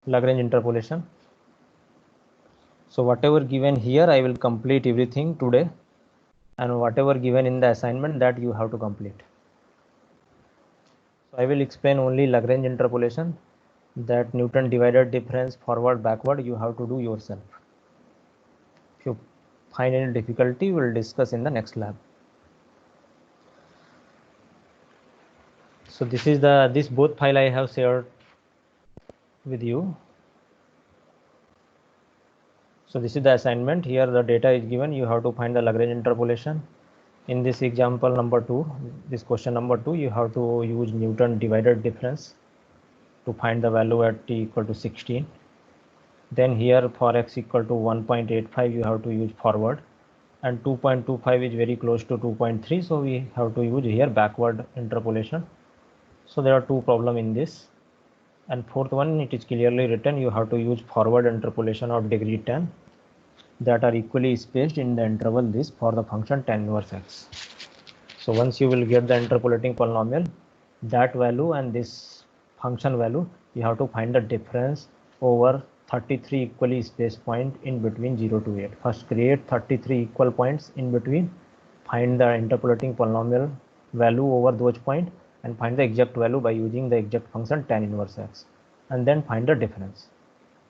Lagrange interpolation. So whatever given here, I will complete everything today, and whatever given in the assignment, that you have to complete. So I will explain only Lagrange interpolation, that Newton divided difference forward backward you have to do yourself. If you find any difficulty, we will discuss in the next lab. So this is this both file I have shared with you. So this is the assignment. Here the data is given. You have to find the Lagrange interpolation. In this example number 2, this question number 2, you have to use Newton divided difference to find the value at t equal to 16. Then here for x equal to 1.85, you have to use forward, and 2.25 is very close to 2.3, so we have to use here backward interpolation. So there are two problems in this. And fourth one, it is clearly written, you have to use forward interpolation of degree 10 that are equally spaced in the interval this for the function tan inverse x. So once you will get the interpolating polynomial, that value and this function value, you have to find the difference over 33 equally spaced point in between 0 to 8. First create 33 equal points in between, find the interpolating polynomial value over those points, and find the exact value by using the exact function tan inverse x, and then find the difference.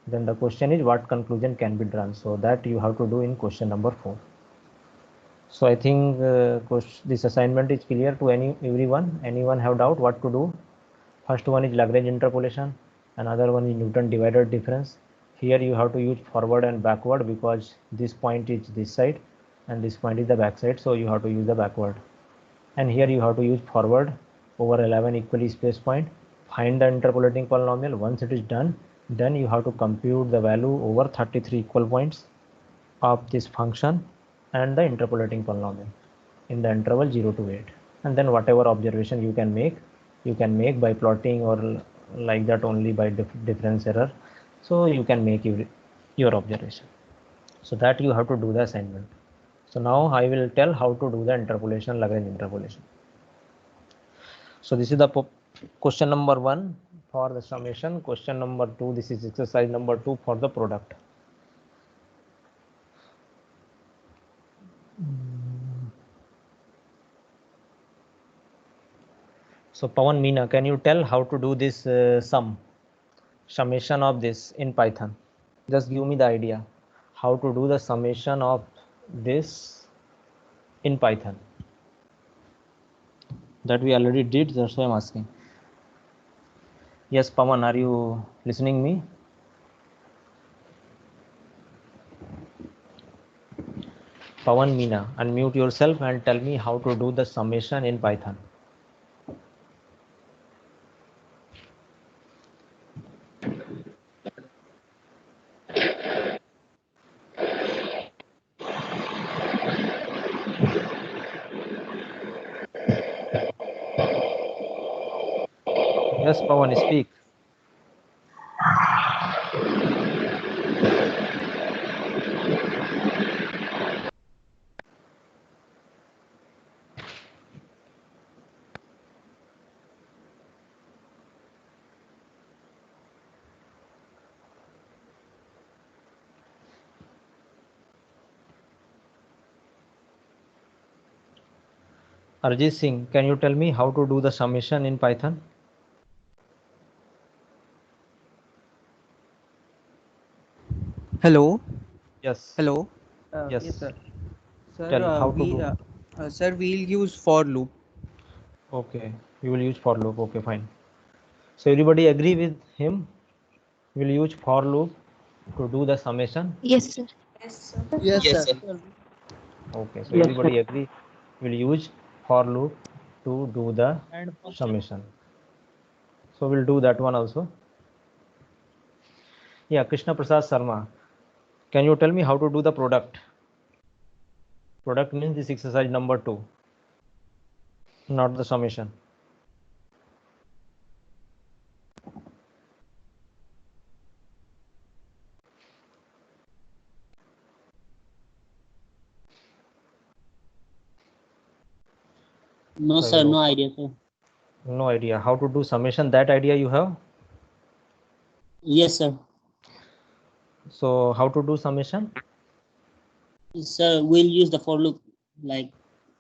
Then the question is what conclusion can be drawn. So that you have to do in question number 4. So I think this assignment is clear to everyone. Anyone have doubt what to do? First one is Lagrange interpolation. Another one is Newton divided difference. Here you have to use forward and backward because this point is this side and this point is the back side. So you have to use the backward. And here you have to use forward over 11 equally spaced point. Find the interpolating polynomial. Once it is done, then you have to compute the value over 33 equal points of this function and the interpolating polynomial in the interval 0 to 8. And then whatever observation you can make by plotting or like that only by difference error. So you can make your observation. So that you have to do the assignment. So now I will tell how to do the interpolation, Lagrange interpolation. So this is the question number 1 for the summation. Question number 2, this is exercise number 2 for the product. So Pawan, Meena, can you tell how to do this summation of this in Python? Just give me the idea how to do the summation of this in Python. That we already did, that's why I'm asking. Yes, Pawan, are you listening me? Pawan, Meena, unmute yourself and tell me how to do the summation in Python. Yes, Pawan, speak. Arjit Singh, can you tell me how to do the summation in Python? Hello. Yes. Hello. Yes. Yes, sir. Sir, Tell how to do. Sir, we'll use for loop. Okay, you will use for loop. Okay, fine. So everybody agree with him? We'll use for loop to do the summation. Yes, sir. Yes, sir. Okay, so everybody agree. We'll use for loop to do the summation. So we'll do that one also. Yeah, Krishna Prasad Sharma, can you tell me how to do the product? Product means this exercise number 2, not the summation. No, sir, no idea, sir. No idea how to do summation. That idea you have? Yes, sir. So how to do summation? Sir, we'll use the for loop. Like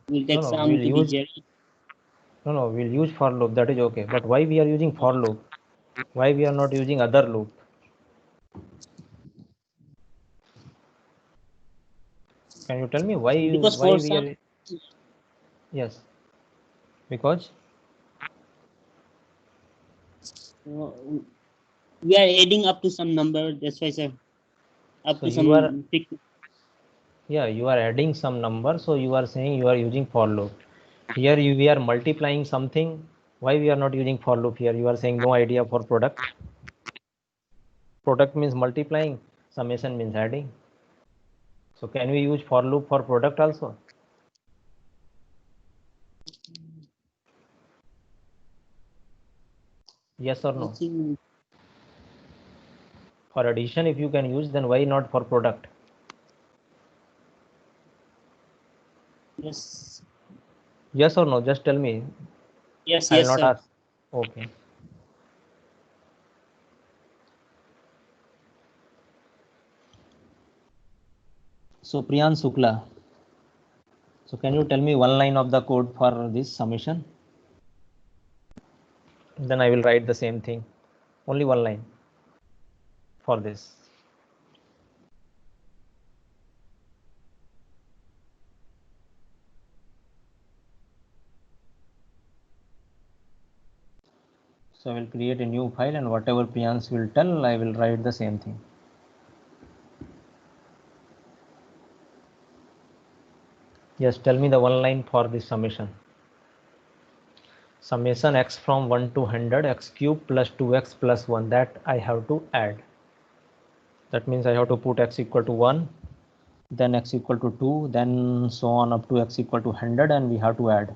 we'll take No, sum we'll to be use 0. no, we'll use for loop. That is okay. But why we are using for loop? Why we are not using other loop? Can you tell me why? Because Why for we sum, are? Yes, because we are adding up to some number. That's why, sir. Up so to you are, some fixed. yeah, you are adding some number. So you are saying you are using for loop. Here we are multiplying something. Why we are not using for loop here? You are saying no idea for product. Product means multiplying. Summation means adding. So can we use for loop for product also? Yes or I no? think For addition, if you can use, then why not for product? yes. Yes or no? Just tell me. Yes, I will yes, not sir. ask. Okay. So Priyan Sukla. So can you tell me one line of the code for this summation? Then I will write the same thing. Only one line for this. So I will create a new file, and whatever Priyans will tell, I will write the same thing. Yes, tell me the one line for this summation. Summation x from 1 to 100 x cube plus 2x plus 1, that I have to add. That means I have to put x equal to 1, then x equal to 2, then so on up to x equal to 100, and we have to add.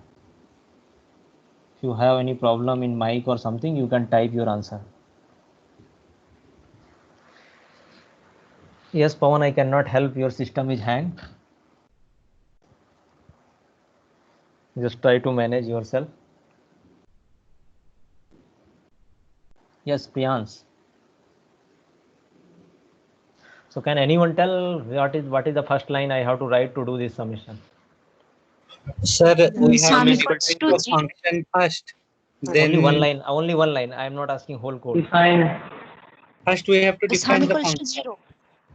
If you have any problem in mic or something, you can type your answer. Yes, Pawan, I cannot help. Your system is hanged. Just try to manage yourself. Yes, Priyans. So can anyone tell what is the first line I have to write to do this summation? Sir, we have Sum to equals define to the 0. function first. Only one Then line. Only one line. I am not asking whole code. first we have to The sum define the equals to function. 0.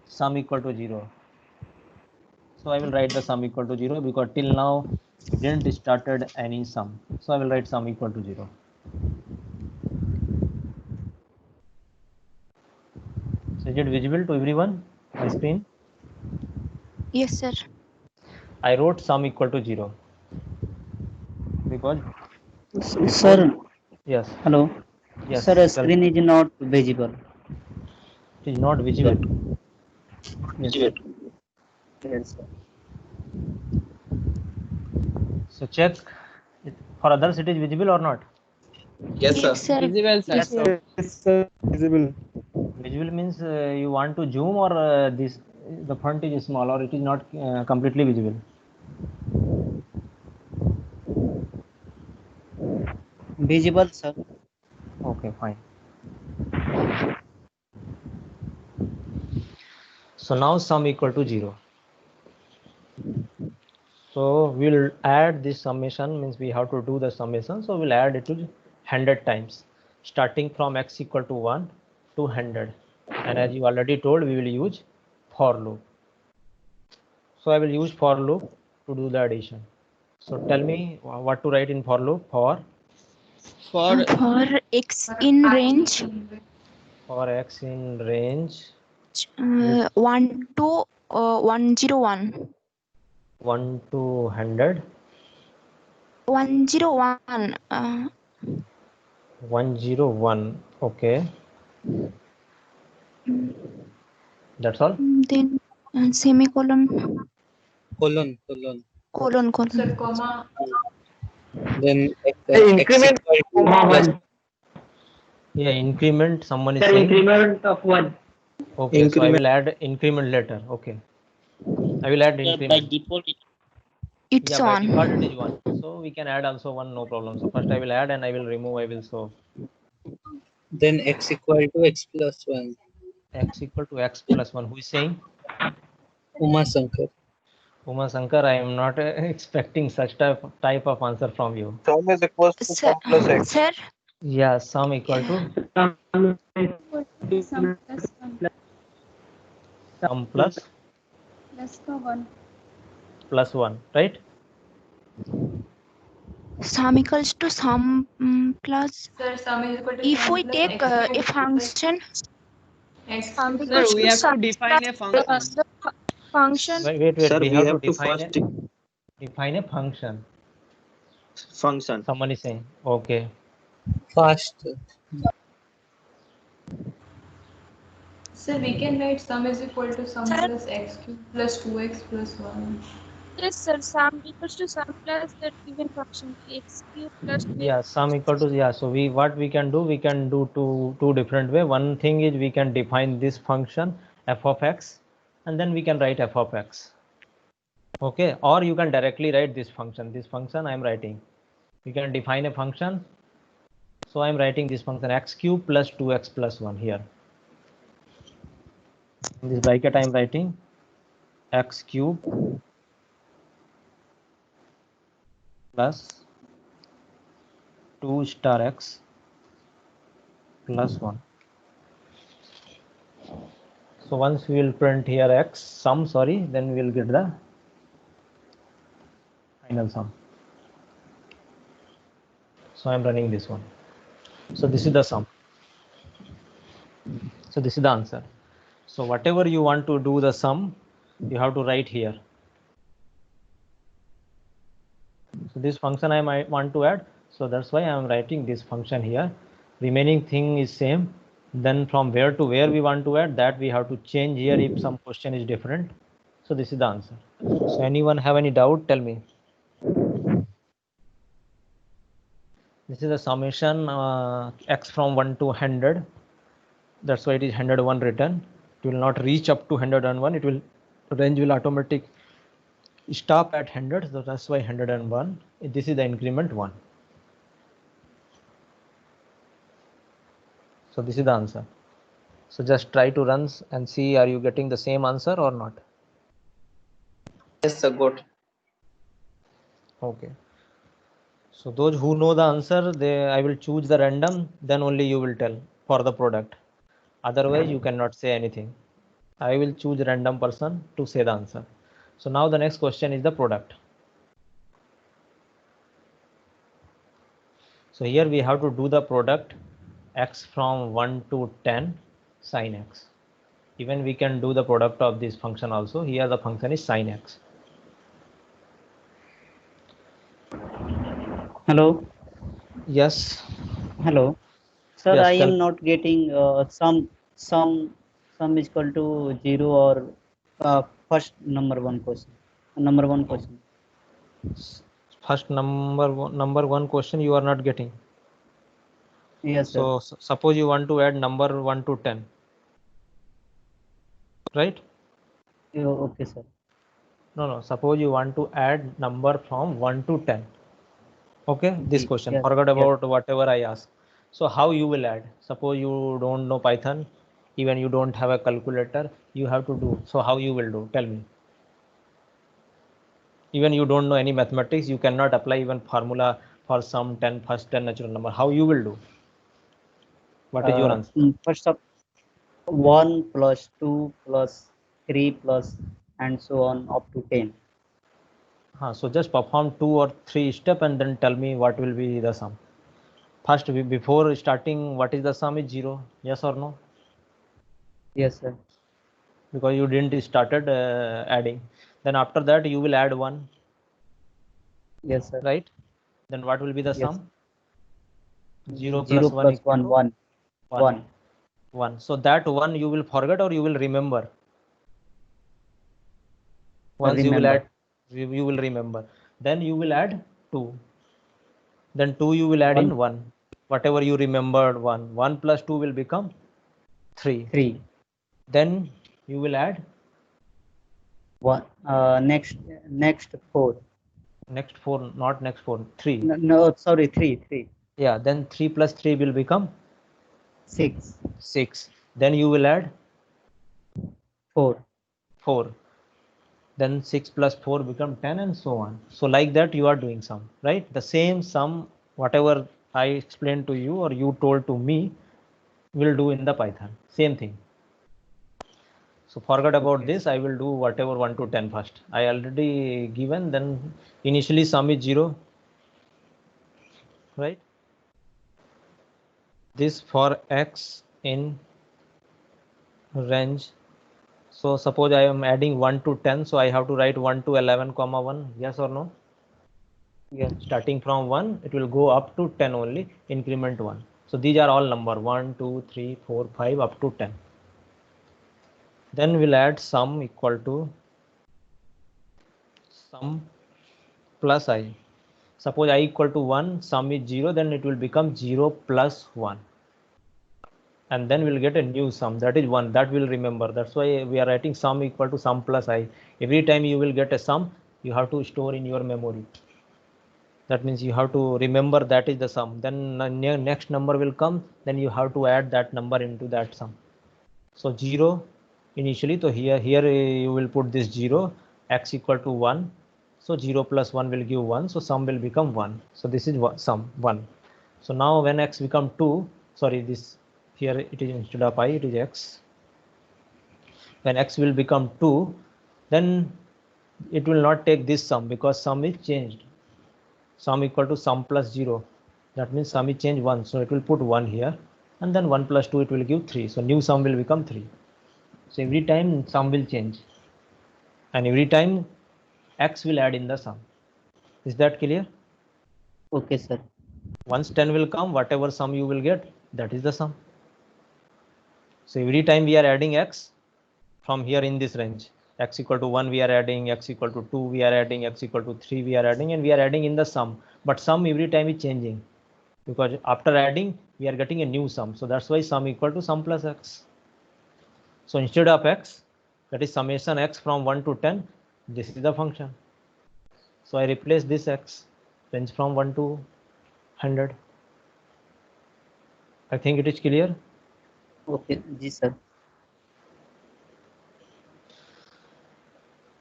Sum equal to 0. So I will write the sum equal to 0 because till now we didn't started any sum. So I will write sum equal to 0. So is it visible to everyone on screen? Yes, sir. I wrote sum equal to 0 because Sir, yes, hello. yes, Sir, tell me. screen is not visible. It is not visible. Yes. Yes, sir. So check it. For others it is visible or not? Yes, sir. Yes, sir. Visible, sir. Yes, sir. Yes, sir. Visible. Visible means you want to zoom or this the font is small or it is not completely visible. Visible, sir. Okay, fine. So now sum equal to 0. So we'll add this summation, means we have to do the summation. So we'll add it to 100 times, starting from x equal to 1 to 100. And as you already told, we will use for loop. So I will use for loop to do the addition. So tell me what to write in for loop. For For x in range For x in range 1 to 101. 1 to 100. 101. 101. Okay, that's all. Then semicolon, Colon. colon. Then x Increment equal to comma plus 1. Yeah, increment. Someone is The saying. increment of 1. Okay, so I increment. will add increment later. Okay, I will add Sir, by increment. default, It's Yeah, by default it on. is 1. So we can add also 1, no problem. So first I will add and I will remove, I will show. Then x equal to x plus 1. x equal to x plus 1. Who is saying? Uma Shankar. Uma Shankar, I am not expecting such type of answer from you. Sum is equals to Sir, sum plus x. sir, Yeah, sum equal to Sum plus 1 sum plus plus का 1. plus 1, right? sum equals to sum plus. Sir, sum is equal to If sum we plus take x a function, x sum cube Sir, equals we to have to sum define plus a function. the function. Wait. Sir, We we have to have to define first define a function. function. Someone is saying, okay. Fast. Sir, we can write sum is equal to sum Sir? plus x cube plus 2x plus 1. Yes, sir. Sum equals to sum plus that given function x cube plus 2x. Yeah, sum equal to, yeah. So what we can do two different way. One thing is we can define this function f of x, and then we can write f of x. Okay, or you can directly write this function. This function I am writing. You can define a function. So I am writing this function x cube plus 2x plus 1 here. In this bracket I am writing x cube plus 2 star x plus 1. So once we will print here x sum, sorry, then we will get the final sum. So I am running this one. So this is the sum. So this is the answer. So whatever you want to do the sum, you have to write here. So this function I might want to add. So that's why I am writing this function here. Remaining thing is same. Then from where to where we want to add, that we have to change here if some question is different. So this is the answer. So anyone have any doubt? Tell me. This is the summation x from 1 to 100. That's why it is 101 written. It will not reach up to 101. It will range will automatic stop at 100. So that's why 101. This is the increment 1. So this is the answer. So just try to run and see, are you getting the same answer or not? Yes, sir, good. Okay. So those who know the answer, I will choose the random, then only you will tell for the product. Otherwise, you cannot say anything. I will choose random person to say the answer. So now the next question is the product. So here we have to do the product x from 1 to 10 sin x. Even we can do the product of this function also. Here the function is sin x. Hello. Yes. Hello. Sir, Yes, I tell am me. not getting sum is equal to 0 or first number one question. First number one question you are not getting. Yes, sir. So suppose you want to add number 1 to 10, right? Okay, sir. No. Suppose you want to add number from 1 to 10. Okay, this question. Yes, Forget yes. about whatever I asked. So how you will add? Suppose you don't know Python, even you don't have a calculator, you have to do. So how you will do? Tell me. Even you don't know any mathematics, you cannot apply even formula for some 10 first 10 natural number. How you will do? What is your answer? First of 1 plus 2 plus 3 plus and so on up to 10. So just perform 2 or 3 steps and then tell me what will be the sum. First, before starting, what is the sum is 0? Yes or no? Yes, sir. Because you didn't started adding. Then after that you will add 1. Yes, sir. Right? Then what will be the Yes. sum? 0 0 plus 1 plus equal 1, to 1. 1. 1. So that 1 you will forget or you will remember? Once you will add, you will remember. Then you will add 2. Then 2 you will add 1. in 1. Whatever you remembered 1. 1 plus 2 will become 3. 3. Then you will add 1. Next 4. next 4, not next 4, 3. No, sorry, 3. Yeah, then 3 plus 3 will become 6. 6. Then you will add 4. 4. Then 6 plus 4 become 10 and so on. So like that you are doing sum, right? The same sum, whatever I explained to you or you told to me, will do in the Python. Same thing. So forget about this. I will do whatever 1 to 10 first. I already given, then initially sum is 0, right? This for x in range. So suppose I am adding 1 to 10, so I have to write 1 to 11 comma 1, yes or no? Yes. Starting from 1, it will go up to 10 only, increment 1. So these are all number 1, 2, 3, 4, 5 up to 10. Then we'll add sum equal to sum plus I. Suppose I equal to 1, sum is 0, then it will become 0 plus 1. And then we'll get a new sum, that is 1, that we'll remember. That's why we are writing sum equal to sum plus I. Every time you will get a sum, you have to store in your memory. That means you have to remember that is the sum. Then next number will come, then you have to add that number into that sum. So 0 initially, so here you will put this 0, x equal to 1. So 0 plus 1 will give 1. So sum will become 1. So this is sum 1. So now when x become 2, sorry, this here it is instead of I, it is x. When x will become 2, then it will not take this sum because sum is changed. Sum equal to sum plus 0. That means sum is change 1. So it will put 1 here. And then 1 plus 2, it will give 3. So new sum will become 3. So every time sum will change. And every time x will add in the sum. Is that clear? Okay, sir. Once 10 will come, whatever sum you will get, that is the sum. So every time we are adding x from here in this range, x equal to 1 we are adding, x equal to 2 we are adding, x equal to 3 we are adding, and we are adding in the sum. But sum every time is changing because after adding we are getting a new sum. So that's why sum equal to sum plus x. So instead of x, that is summation x from 1 to 10, this is the function. So I replace this x, range from 1 to 100. I think it is clear. Okay, ji sir.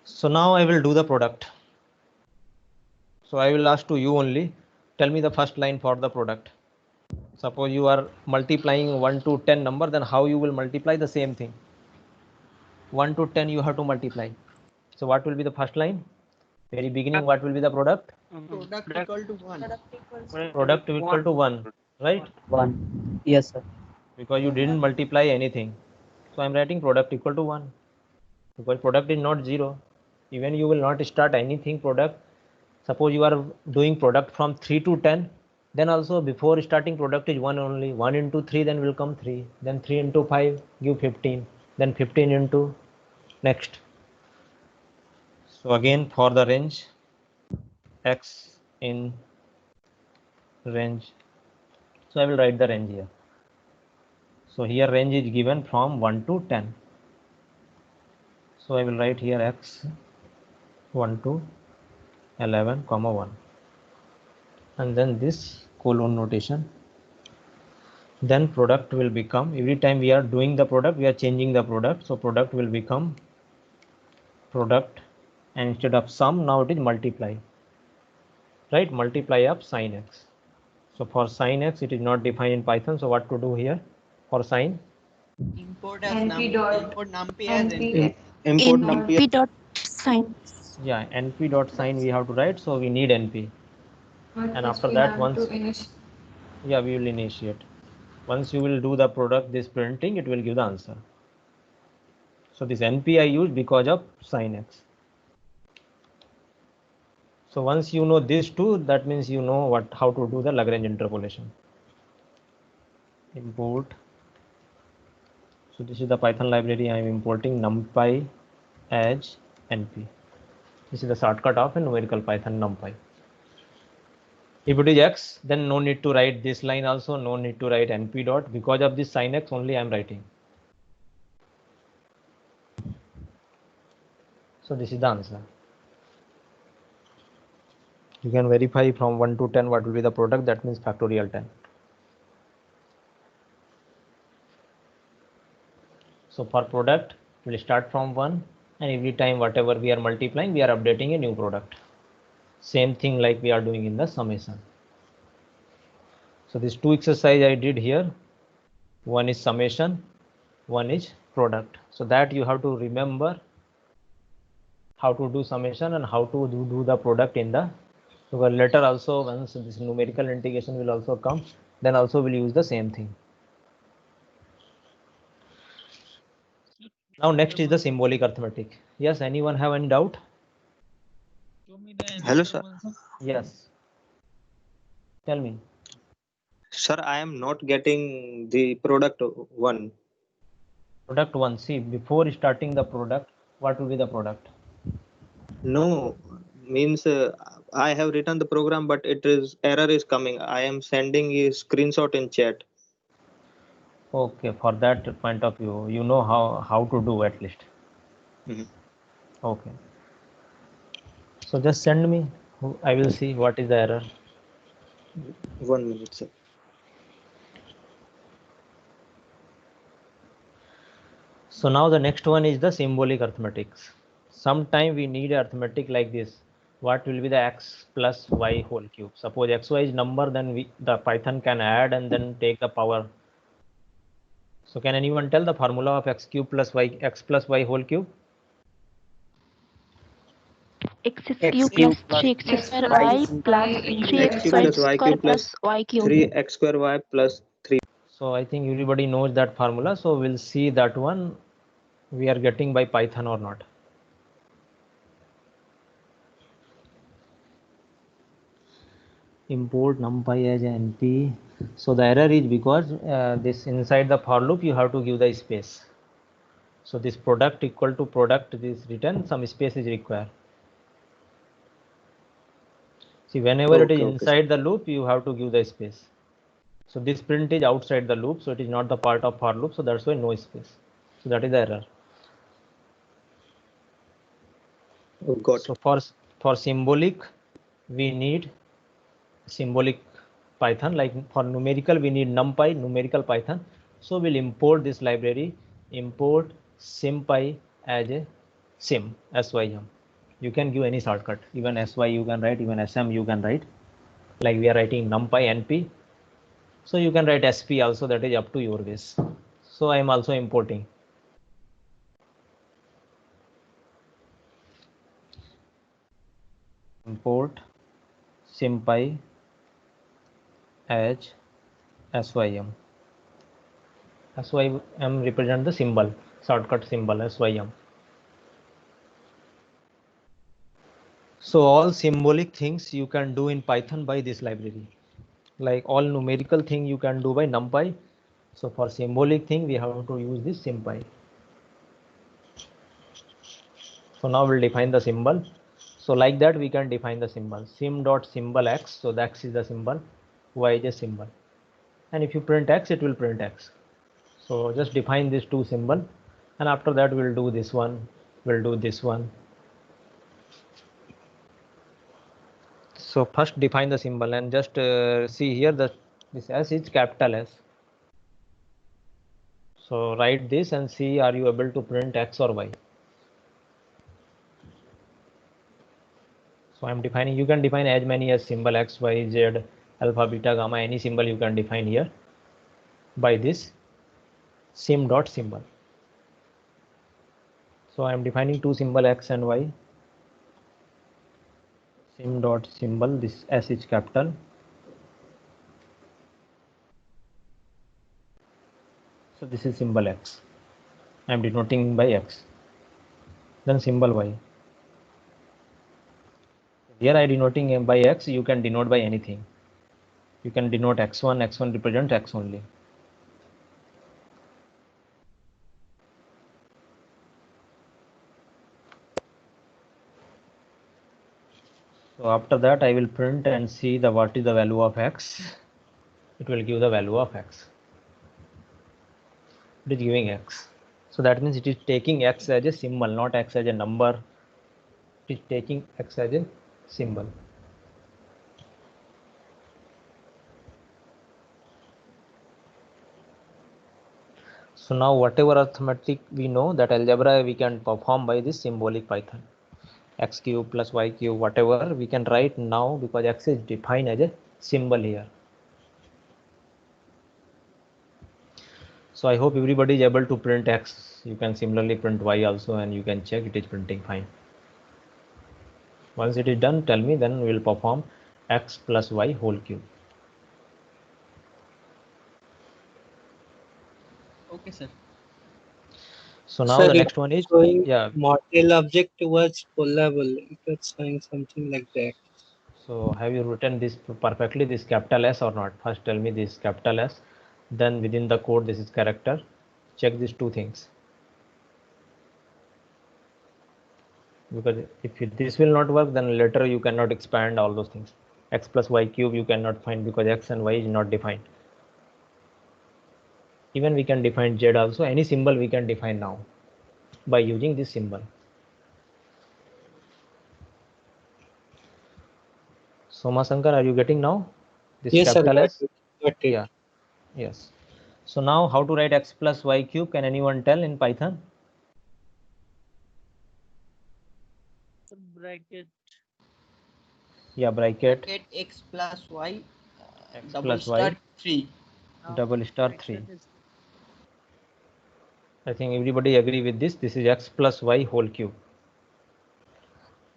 So now I will do the product. So I will ask to you only, tell me the first line for the product. Suppose you are multiplying 1 to 10 number, then how you will multiply the same thing. 1 to 10 you have to multiply. So what will be the first line? Very beginning, what will be the product? Product equal to 1. Product equal to 1, right? 1. Yes, sir. Because you didn't multiply anything. So I'm writing product equal to 1. Because product is not 0. Even you will not start anything product. Suppose you are doing product from 3 to 10. Then also before starting product is 1 only. 1 into 3 then will come 3. Then 3 into 5 give 15. Then 15 into next. So again for the range x in range. So I will write the range here. So here range is given from 1 to 10. So I will write here x 1 to 11 comma 1. And then this colon notation. Then product will become, every time we are doing the product, we are changing the product. So product will become product, and instead of sum, now it is multiply, right? Multiply of sin x. So for sin x, it is not defined in Python. So what to do here for sin? Import as NP dot import numpy as NP import In numpy. p dot sign. Yeah, np dot sin we have to write. So we need np. But And first after we that, have once, to initiate. yeah, we will initiate. Once you will do the product, this printing, it will give the answer. So this np I use because of sin x. So once you know these two, that means you know how to do the Lagrange interpolation. Import. So this is the Python library I am importing numpy as np. This is the shortcut of a numerical Python numpy. If it is x, then no need to write this line also, no need to write np dot. Because of this sin x only I am writing. So this is the answer. You can verify from 1 to 10 what will be the product, that means factorial 10. So for product, We'll start from 1, and every time whatever we are multiplying, we are updating a new product. Same thing like we are doing in the summation. So these two exercise I did here, one is summation, one is product. So that you have to remember how to do summation and how to do the product in the, because later also once this numerical integration will also come, then also we'll use the same thing. Now next is the symbolic arithmetic. Yes, anyone have any doubt? Hello, sir. Yes. Tell me. Sir, I am not getting the product one. Product 1. See, before starting the product, what will be the product? No, means I have written the program, but it is error is coming. I am sending a screenshot in chat. Okay, for that point of view, you know how to do at least. Mhm. Okay. So just send me. I will see what is the error. 1 minute, sir. So now the next one is the symbolic arithmetics. Sometime we need arithmetic like this. What will be the x plus y whole cube? Suppose xy is number, then the Python can add and then take the power. So can anyone tell the formula of x cube plus y, x plus y whole cube? X cube plus 3x square y plus 3x X cube plus y square cube plus plus y cube. 3x square y plus 3. So I think everybody knows that formula. So we'll see that one we are getting by Python or not. Import numpy as np. So the error is because this inside the for loop you have to give the space. So this product equal to product is written, some space is required. See, whenever it is inside the loop, you have to give the space. So this print is outside the loop, so it is not the part of for loop, so that's why no space. So that is the error. Oh, got so for symbolic, we need symbolic Python. Like for numerical, we need numpy, numerical Python. So we'll import this library, import sympy as a sym, sym. You can give any shortcut, even sy you can write, even sm you can write. Like we are writing numpy np, so you can write sp also, that is up to your wish. So I am also importing. Import sympy as sym. Sym represent the symbol, shortcut symbol sym. So all symbolic things you can do in Python by this library. Like all numerical thing you can do by numpy. So for symbolic thing we have to use this sympy. So now we'll define the symbol. So like that we can define the symbol. Sim dot symbol x. So the x is the symbol, y is a symbol. And if you print x, it will print x. So just define these two symbol, and after that we'll do this one, we'll do this one. So first define the symbol, and just see here that this S is capital S. So write this and see are you able to print X or Y. So I'm defining, you can define as many as symbol X, Y, Z, alpha, beta, gamma, any symbol you can define here by this sim dot symbol. So I'm defining two symbol X and Y. Sim dot symbol, this S is capital. So this is symbol X. I'm denoting by X. Then symbol Y. Here I denoting by X. You can denote by anything. You can denote X1. X1 represents X only. So after that I will print and see the what is the value of X. It will give the value of X. It is giving X. So that means it is taking X as a symbol, not X as a number. It is taking X as a symbol. So now whatever arithmetic we know, that algebra we can perform by this symbolic Python. X cube plus y cube, whatever we can write now, because x is defined as a symbol here. So I hope everybody is able to print x. You can similarly print y also, and you can check it is printing fine. Once it is done, tell me, then we will perform x plus y whole cube. Okay, sir. So now Sir, the it next one is, showing yeah. model object towards collable. It's showing something like that. So have you written this perfectly, this capital S or not? First tell me this capital S, then within the code this is character. Check these two things. Because if this will not work, then later you cannot expand all those things. X plus y cube you cannot find because x and y is not defined. Even we can define z also. Any symbol we can define now by using this symbol. Soma Shankar, are you getting now this Yes, sir. capital S? Got it. Yeah. Yes. So now how to write x plus y cube? Can anyone tell in Python? Bracket. Yeah, bracket Bracket x plus y x double plus star y 3. double star 3. I think everybody agree with this. This is x plus y whole cube.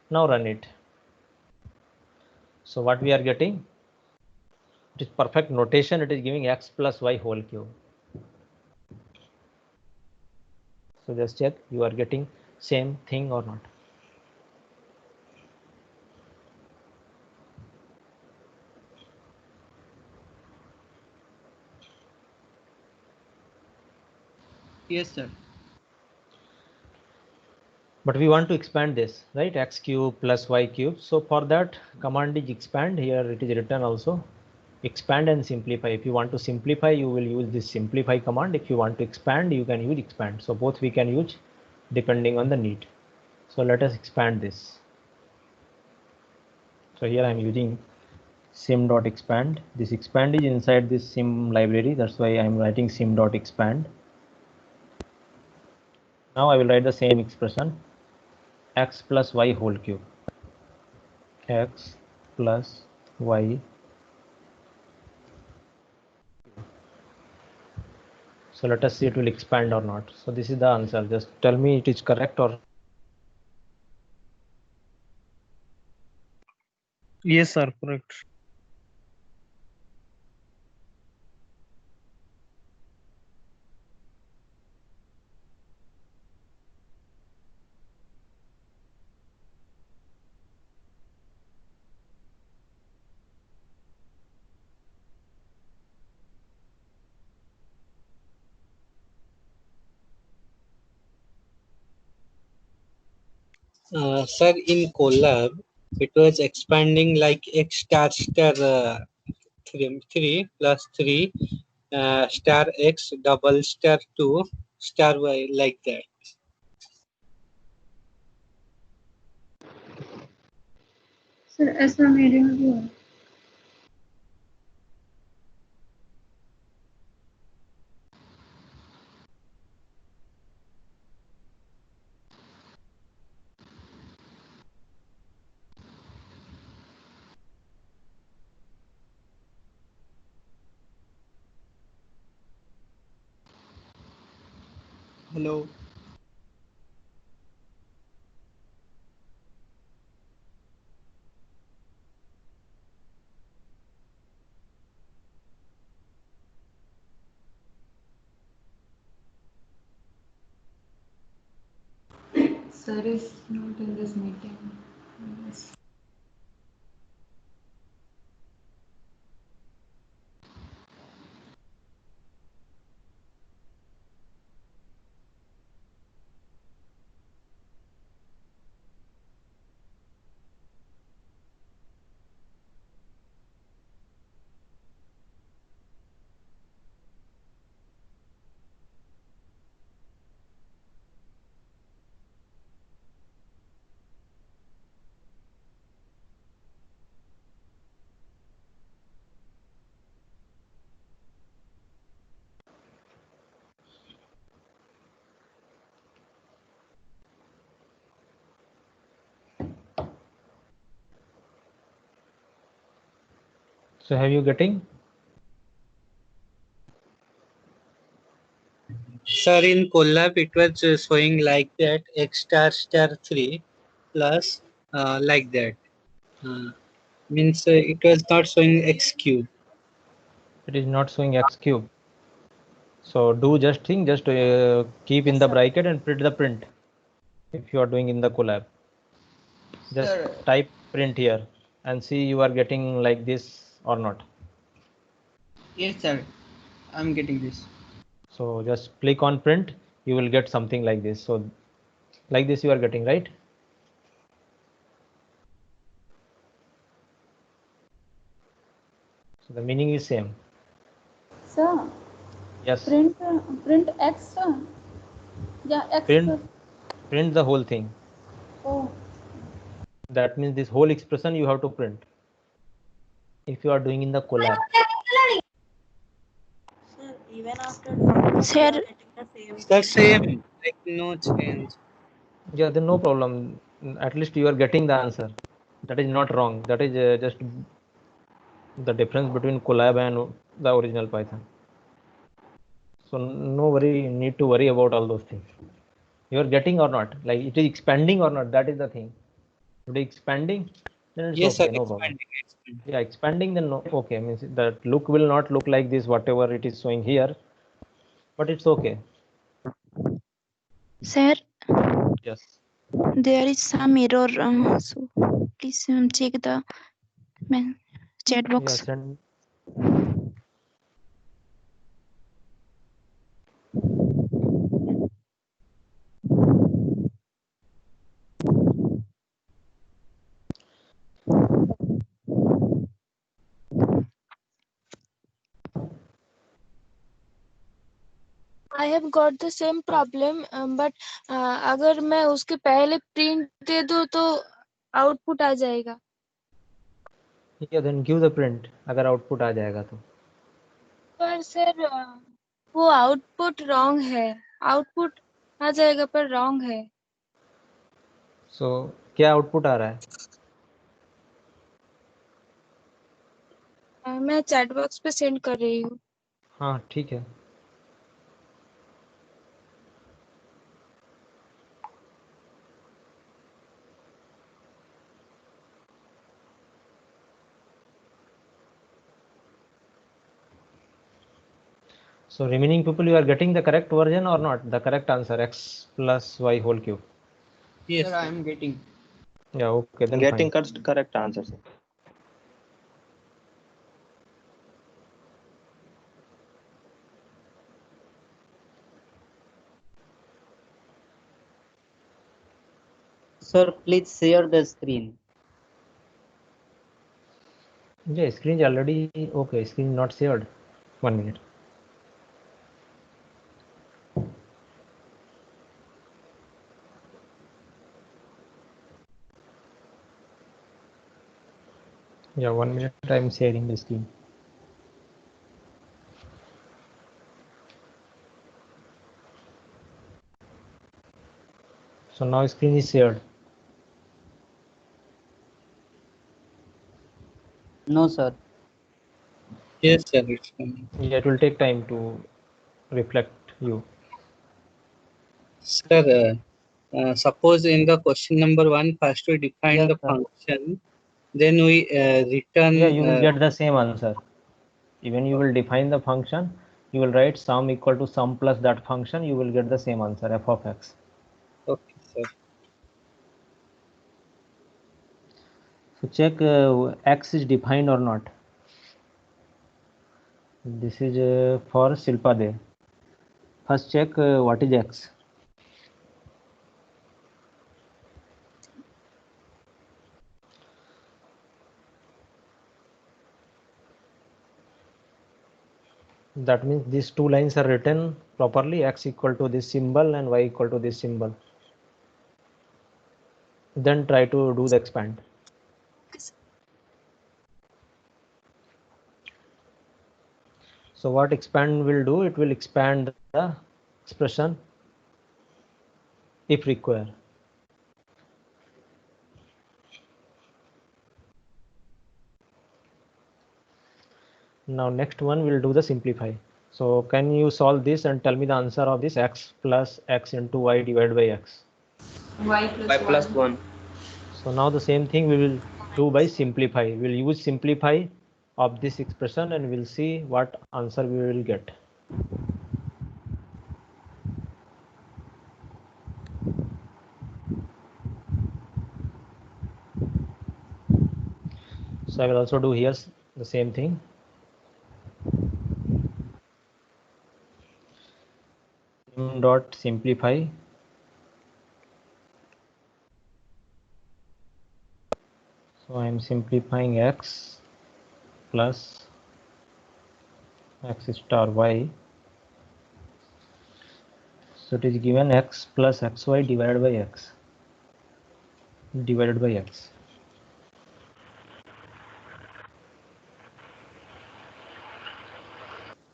Now run it. So what we are getting? It is perfect notation. It is giving x plus y whole cube. So just check you are getting same thing or not. Yes, sir. But we want to expand this, right? X cube plus y cube. So for that, command is expand. Here it is written also. Expand and simplify. If you want to simplify, you will use this simplify command. If you want to expand, you can use expand. So both we can use depending on the need. So let us expand this. So here I am using sim.expand. This expand is inside this sim library. That's why I am writing sim.expand. Now I will write the same expression, x plus y whole cube. X plus y. So let us see it will expand or not. So this is the answer. Just tell me it is correct or. Yes, sir. Correct. Sir, in Colab, it was expanding like x star star 3 plus 3 star x double star 2 star y like that. Sir ऐसा मेरे में भी हुआ। Hello. Sir is not in this meeting. Yes. So have you getting? Sir, in Colab, it was showing like that x star star 3 plus like that. Means it was not showing x cube. It is not showing x cube. So do just keep in the bracket and print the print. If you are doing in the Colab, just Sir. type print here and see you are getting like this or not. Yes, sir. I'm getting this. So just click on print, you will get something like this. So like this you are getting, right? So the meaning is same. Sir, Yes. print x, sir. Yeah, x. Print the whole thing. Oh. That means this whole expression you have to print. If you are doing in the Colab. Sir, even after Sir, it's The same, like no change. Yeah, then no problem. At least you are getting the answer. That is not wrong. That is just the difference between Colab and the original Python. So no need to worry about all those things. You are getting or not, like it is expanding or not, that is the thing. If it is expanding, then it's Yes, okay, sir, no problem. expanding. Yeah, expanding, then no, okay, means that look will not look like this whatever it is showing here, but it's okay. sir, Yes. there is some error. So please check the chat box. Yeah, I have got the same problem, but अगर मैं उसके पहले print दे दूँ तो output आ जाएगा. Yeah, then give the print अगर output आ जाएगा तो. पर सर वो output wrong है. Output आ जाएगा पर wrong है. So क्या output आ रहा है? मैं chat box पे send कर रही हूँ. हाँ ठीक है. So remaining people, you are getting the correct version or not? The correct answer, x plus y whole cube. Yes, sir, I am getting. Yeah, okay, then Getting fine. correct answer, sir. Sir, please share the screen. Yeah, screen is already okay. Screen not shared. 1 minute. Yeah, 1 minute. I'm sharing the screen. So now screen is shared. No, sir. Yes, sir, it's coming. Yeah, it will take time to reflect you. Sir, suppose in the question number 1, first we define Yes, the sir. function, then we return. Yeah, you will get the same answer. Even you will define the function, you will write sum equal to sum plus that function, you will get the same answer, f of x. Okay, sir. So check x is defined or not. This is for Shilpa De. First check what is x. That means these two lines are written properly, x equal to this symbol and y equal to this symbol. Then try to do the expand. So what expand will do, it will expand the expression if required. Now next one we'll do the simplify. So can you solve this and tell me the answer of this x plus x into y divided by x? Y plus 1. So now the same thing we will do by simplify. We'll use simplify of this expression and we'll see what answer we will get. So I will also do here the same thing. Dot simplify. So I am simplifying x plus x star y. So it is given x plus xy divided by x. Divided by x.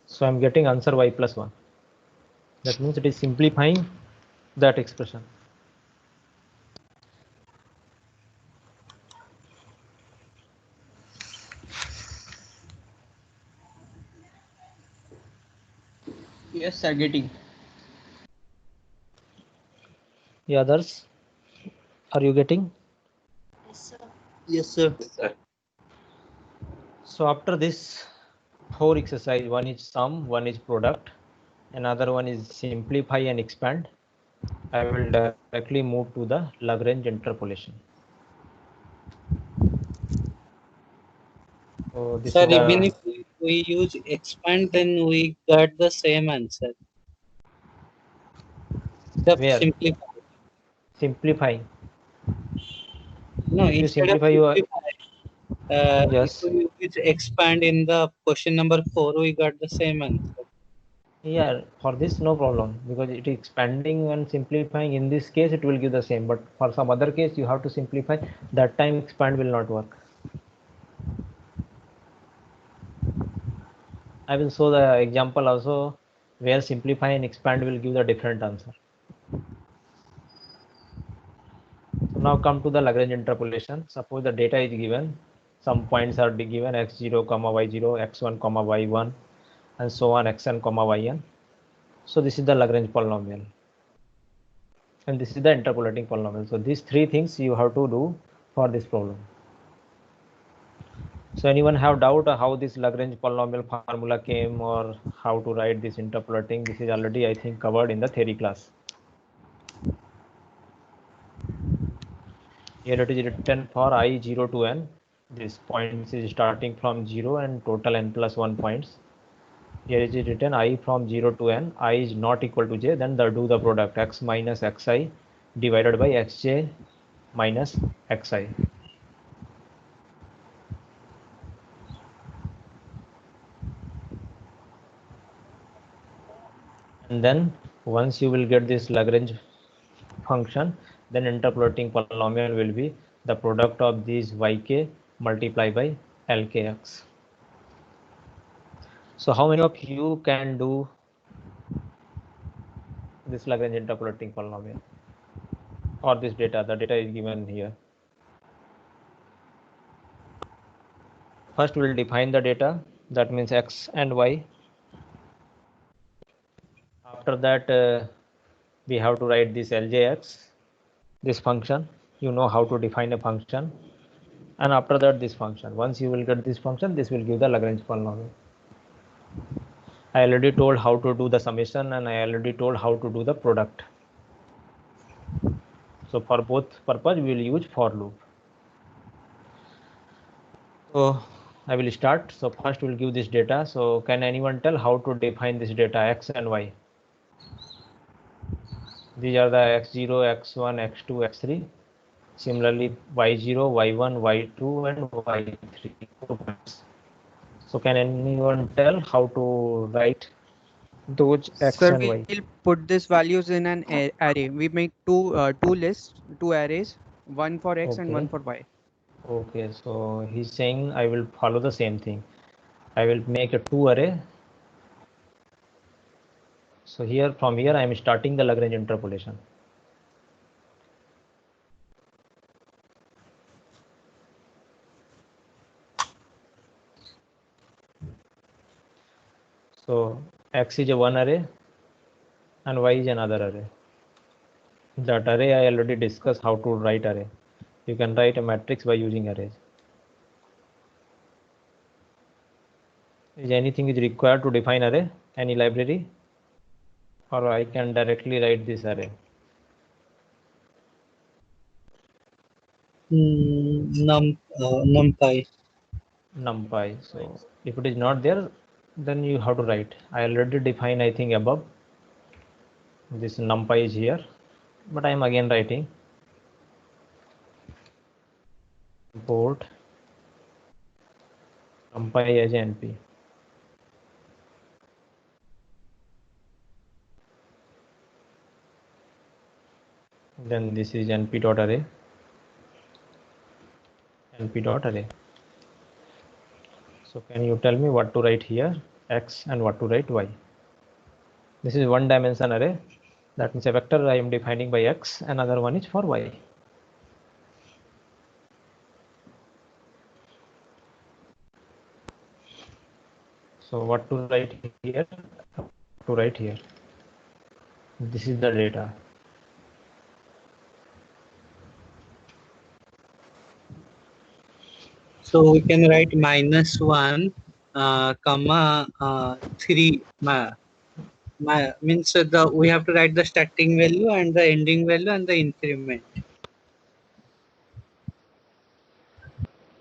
So I'm getting answer y plus 1. That means it is simplifying that expression. Yes, sir, getting. The others, are you getting? Yes, sir. So after this 4 exercise, one is sum, one is product, another one is simplify and expand. I will directly move to the Lagrange interpolation. So this Sir, is even if we use expand, then we got the same answer. The where simplifying. No, If you instead of simplify your if yes, we use expand in the question number 4, we got the same answer. yeah, for this no problem because it is expanding and simplifying. In this case it will give the same, but for some other case you have to simplify. That time expand will not work. I will show the example also where simplify and expand will give the different answer. So now come to the Lagrange interpolation. Suppose the data is given, some points are given x0, y0, x1, y1, and so on xn, yn. So this is the Lagrange polynomial, and this is the interpolating polynomial. So these three things you have to do for this problem. So anyone have doubt how this Lagrange polynomial formula came or how to write this interpolating? This is already I think covered in the theory class. Here it is written for I 0 to n. This points is starting from 0 and total n plus 1 points. Here it is written I from 0 to n. I is not equal to j. Then do the product x minus xi divided by xj minus xi. And then once you will get this Lagrange function, then interpolating polynomial will be the product of these yk multiplied by lkx. So how many of you can do this Lagrange interpolating polynomial or this data? The data is given here. First we will define the data, that means x and y. After that we have to write this ljx, this function. You know how to define a function, and after that this function. Once you will get this function, this will give the Lagrange polynomial. I already told how to do the summation and I already told how to do the product. So for both purpose we will use for loop. So I will start. So first we will give this data. So can anyone tell how to define this data x and y? These are the x0, x1, x2, x3. Similarly y0, y1, y2 and y3. So can anyone tell how to write those x Sir, and y? we'll put these values in an array. We make two lists, two arrays, one for x and one Okay. for y. Okay, so he's saying I will follow the same thing. I will make a two array. So here from here I am starting the Lagrange interpolation. So X is a one array and Y is another array. That array I already discussed how to write array. You can write a matrix by using arrays. Is anything is required to define array? Any library? Or I can directly write this array? NumPy. NumPy. So if it is not there, then you have to write. I already define, I think, above. This NumPy is here, but I am again writing. Import NumPy as NP. Then this is np.array. np.array. So can you tell me what to write here, X, and what to write Y? This is one dimension array. That means a vector I am defining by X, another one is for Y. So what to write here? To write here. This is the data. So we can write -1, comma 3. Means we have to write the starting value and the ending value and the increment.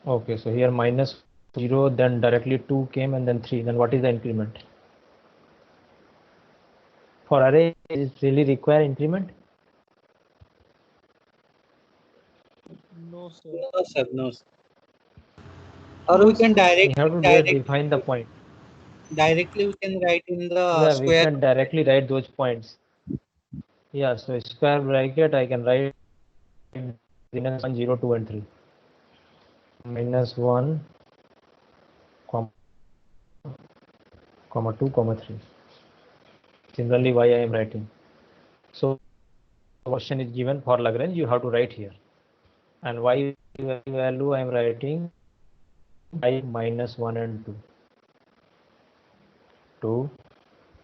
Okay, so here -0, then directly 2 came, and then 3. Then what is the increment? For array, is it really require increment? No, sir. No, sir. No, sir. Or we can We have to define the point. Directly we can write in the Yeah, we square. can directly write those points. Yeah, so square bracket I can write -1, 0, 2, and 3. -1, comma 2, comma 3. Similarly, y I am writing. So question is given for Lagrange, you have to write here. And y value I am writing by -1 and 2. 2,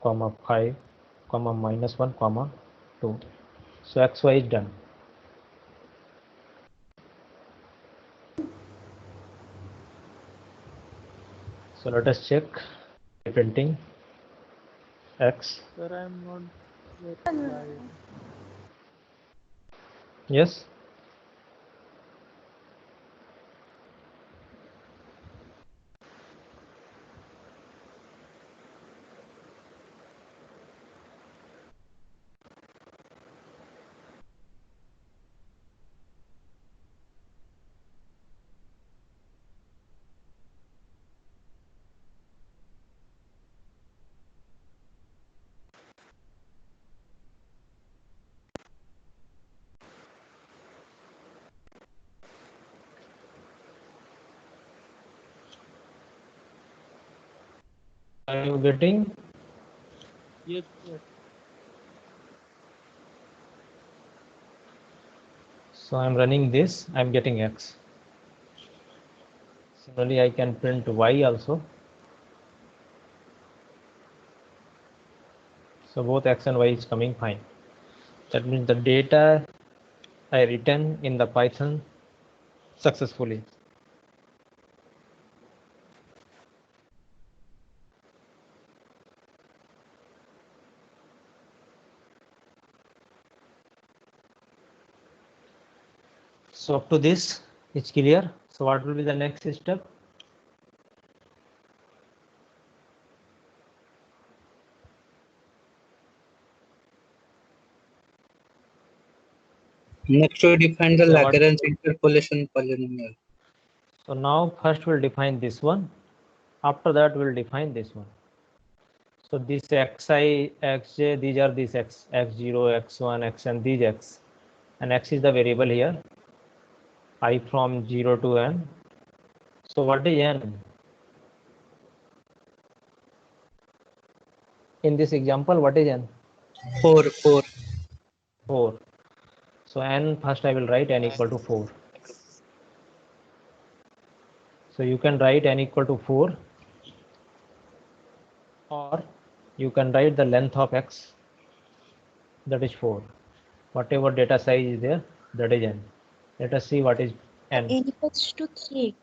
comma 5, comma -1, comma 2. So xy is done. So let us check printing X. Sir, I am not getting right. Yes. Are you getting? Yes, sir. So I'm running this, I'm getting X. Similarly, I can print Y also. So both X and Y is coming fine. That means the data I written in the Python successfully. So up to this, it's clear. So what will be the next step? Next we define the So Lagrange interpolation polynomial. So now first we'll define this one. After that we'll define this one. So this xi, xj, these are these x, x0, x1, xn, these x. And x is the variable here. I from 0 to n. So what is n? In this example, what is n? 4. 4. So n first I will write n equal to 4. So you can write n equal to 4. or you can write the length of x, that is 4. Whatever data size is there, that is n. Let us see what is n. n equals to 3.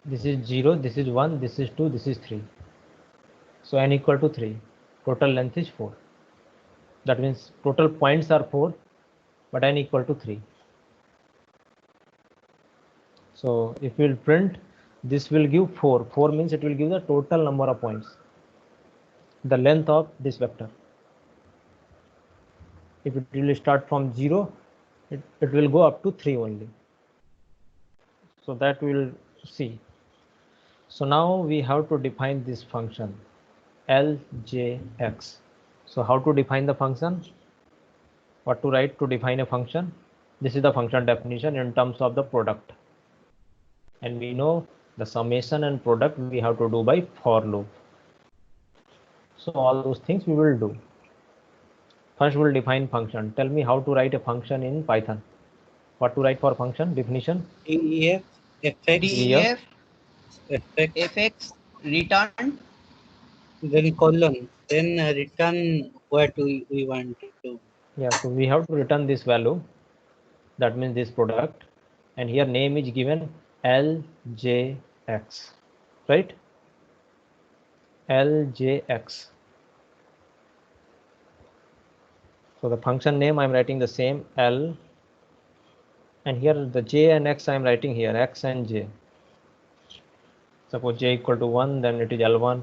This is 0, this is 1, this is 2, this is 3. So n equal to 3. Total length is 4. That means total points are 4, but n equal to 3. So if we will print, this will give 4. 4 means it will give the total number of points, the length of this vector. If it will start from 0, it will go up to 3 only. So that we will see. So now we have to define this function ljx. So how to define the function? What to write to define a function? This is the function definition in terms of the product. And we know the summation and product we have to do by for loop. So all those things we will do. First we'll define function. Tell me how to write a function in Python. What to write for function definition? def, fx, def, fx, fx, return, then colon, then return what we want to do. Yeah, so we have to return this value. That means this product. And here name is given ljx, right? ljx. So the function name I'm writing the same L, and here the j and x I'm writing here x and j. Suppose j equal to 1, then it is L1,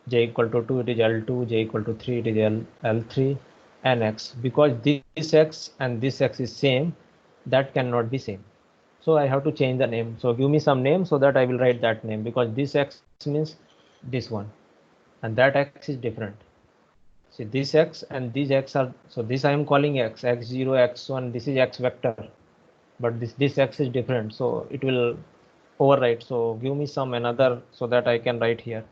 j equal to 2, it is L2, j equal to 3, it is L3, and x. Because this x and this x is same, that cannot be same. So I have to change the name. So give me some name so that I will write that name, because this x means this one, and that x is different. See, this x and these x are, so this I am calling x, x0, x1, this is x vector, but this x is different, so it will overwrite. So give me some another so that I can write here.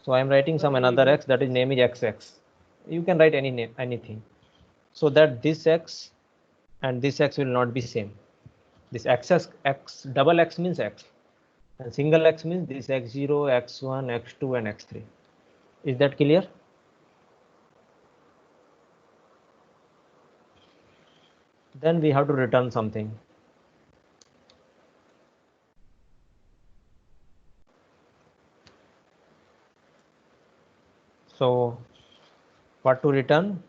So I am writing some another x, that is name is xx. You can write any name, anything, so that this x and this x will not be same. This x double x means x, and single x means this x0, x1, x2, and x3. Is that clear? Then we have to return something. So what to return?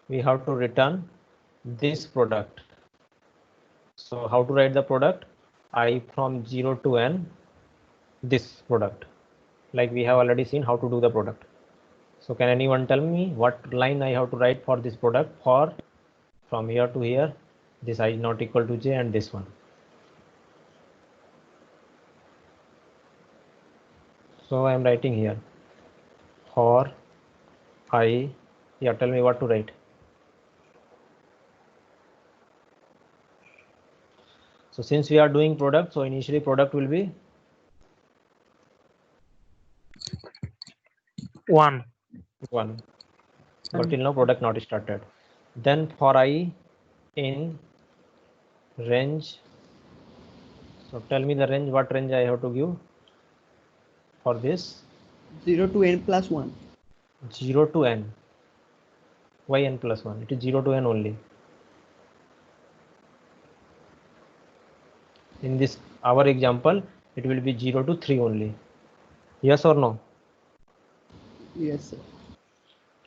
We have to return this product. So how to write the product? I from 0 to n, this product. Like we have already seen how to do the product. So can anyone tell me what line I have to write for this product? For from here to here, this I is not equal to j, and this one. So I am writing here for I. Yeah, tell me what to write. So since we are doing product, so initially product will be 1. But till now product not started. Then for I in range. So tell me the range, what range I have to give for this? 0 to n plus 1. 0 to n. Why n plus 1? It is 0 to n only. In this our example, it will be 0 to 3 only. Yes or no? Yes, sir.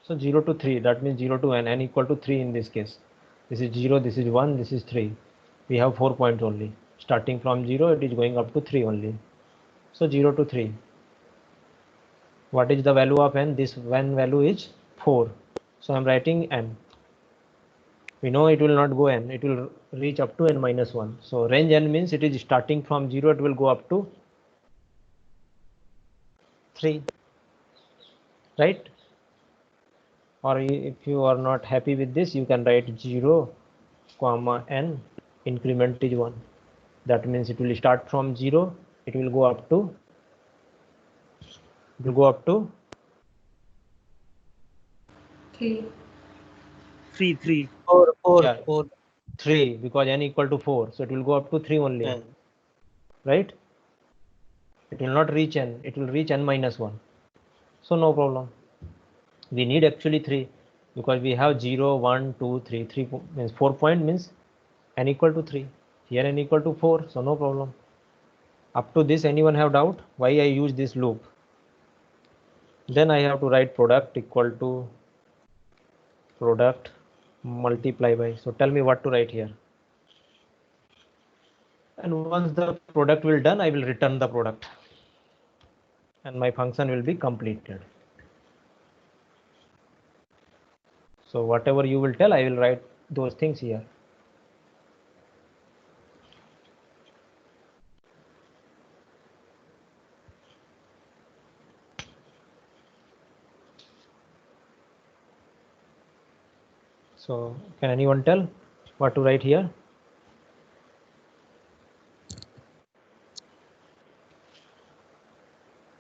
So 0 to 3, that means 0 to n equal to 3 in this case. This is 0, this is 1, this is 3. We have 4 points only. Starting from 0, it is going up to 3 only. So 0 to 3. What is the value of n? This n value is 4. So I am writing n. We know it will not go n, it will reach up to n minus 1. So range n means it is starting from 0, it will go up to 3, right? Or if you are not happy with this, you can write 0 comma n, increment is 1. That means it will start from 0, it will go up to 3. 3, because n equal to 4, so it will go up to 3 only, right? It will not reach n, it will reach n minus 1. So no problem. We need actually 3 because we have 0, 1, 2, 3. 3 means 4 point means n equal to 3. Here n equal to 4, so no problem. Up to this, anyone have doubt why I use this loop? Then I have to write product equal to product multiply by. So tell me what to write here. And once the product will done, I will return the product and my function will be completed. So whatever you will tell, I will write those things here. So can anyone tell what to write here?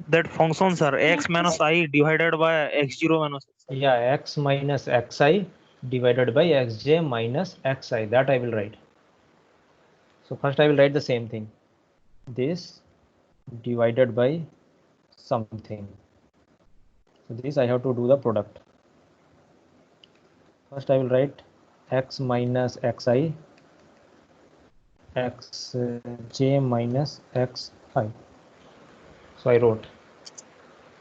That functions are x minus I divided by x0 minus xi. Yeah, x minus xi divided by xj minus xi. That I will write. So first I will write the same thing. This divided by something. So this I have to do the product. First I will write x minus xi xj minus xi. So I wrote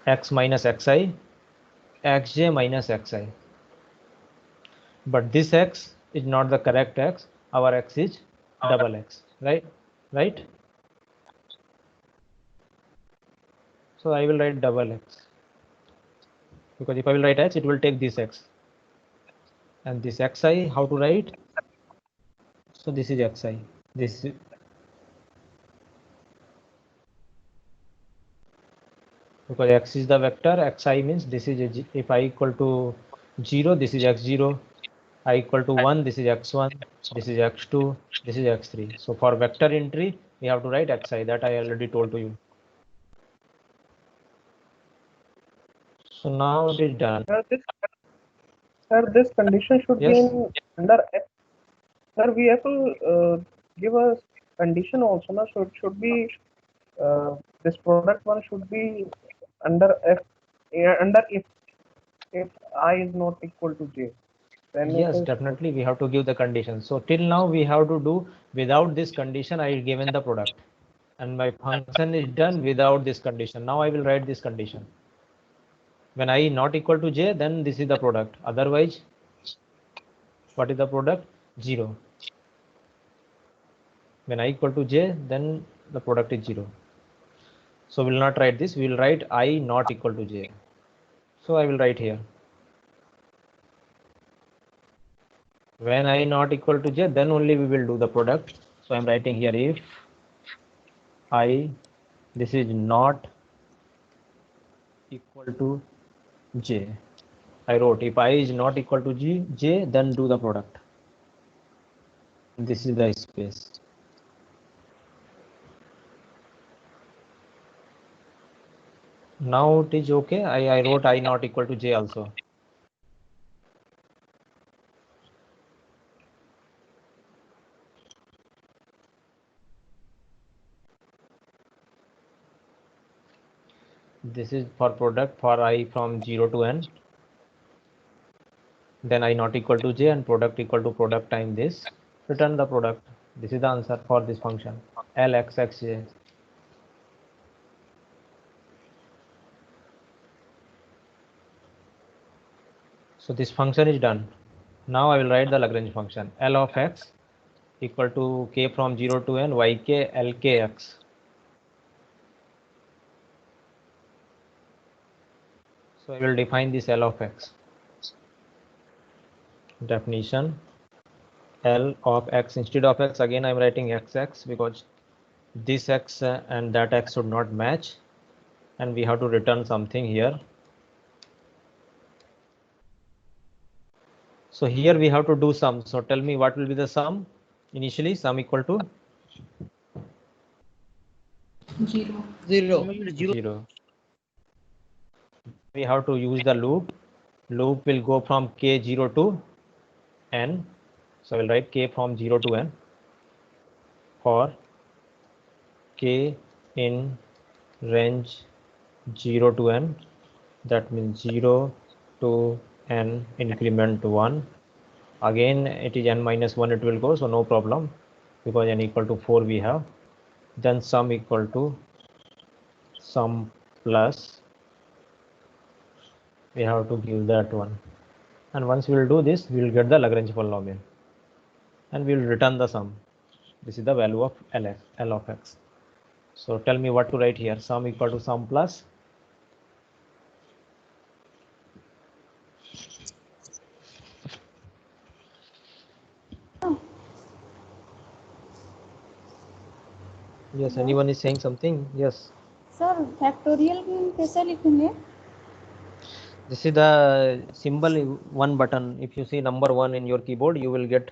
x minus xi xj minus xi. But this x is not the correct x. Our x is double x, right? Right? So I will write double x because if I will write x, it will take this x. And this xi, how to write? So this is xi. This is because x is the vector, xi means this is if I equal to 0, this is x0. I equal to 1, this is x1, this is x2, this is x3. So for vector entry, we have to write xi. That I already told to you. So now it is done. Sir, this condition should be Yes. in under F. Sir, we have to give a condition also. No? So it should be this product one should be under F. Under if I is not equal to J. Then it Yes, is definitely we have to give the condition. So till now we have to do without this condition. I given the product, and my function is done without this condition. Now I will write this condition. When I not equal to j, then this is the product. Otherwise, what is the product? 0. When I equal to j, then the product is 0. So we will not write this. We will write I not equal to j. So I will write here. When I not equal to j, then only we will do the product. So I'm writing here if I, this is not equal to j. I wrote if I is not equal to j, then do the product. This is the space. Now it is okay. I wrote I not equal to j also. This is for product for I from 0 to n. Then I not equal to j and product equal to product time this. Return the product. This is the answer for this function lxxj. So this function is done. Now I will write the Lagrange function L of x equal to k from 0 to n yk lkx. So I will define this L of x. Definition L of x, instead of x again I am writing xx because this x and that x should not match, and we have to return something here. So here we have to do sum. So tell me what will be the sum. Initially sum equal to 0. 0. We have to use the loop. Loop will go from k0 to n. So I will write k from 0 to n for k in range 0 to n, that means 0 to n increment 1. Again it is n minus 1 it will go, so no problem, because n equal to 4 we have. Then sum equal to sum plus, we have to give that one, and once we will do this, we will get the Lagrange polynomial and we will return the sum. This is the value of L of x. So tell me what to write here. Sum equal to sum plus yes, anyone is saying something? Yes, sir factorial कैसे लिखेंगे? this is the symbol, one button. If you see number 1 in your keyboard, you will get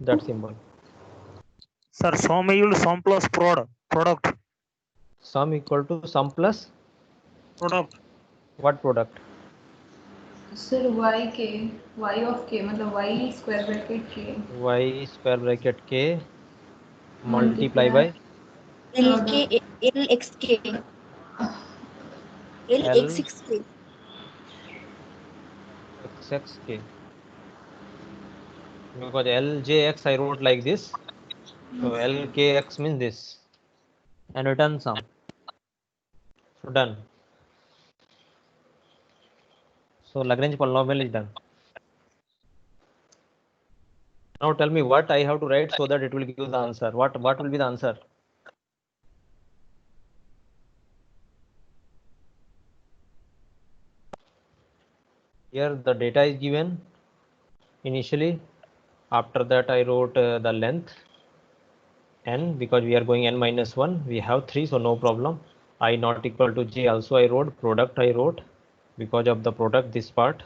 that symbol. Sir, sum yield sum plus product. Sum equal to sum plus Product. what product? Sir y के y of k मतलब y square bracket k Y square bracket k multiply by LXK. L LXK. xxk, because ljx I wrote like this, so lkx means this, and return sum. So done. So Lagrange polynomial is done. Now tell me what I have to write so that it will give the answer. What will be the answer? Here the data is given initially. After that I wrote the length n, because we are going n minus 1. We have 3, so no problem. I not equal to j also I wrote. Product I wrote, because of the product this part.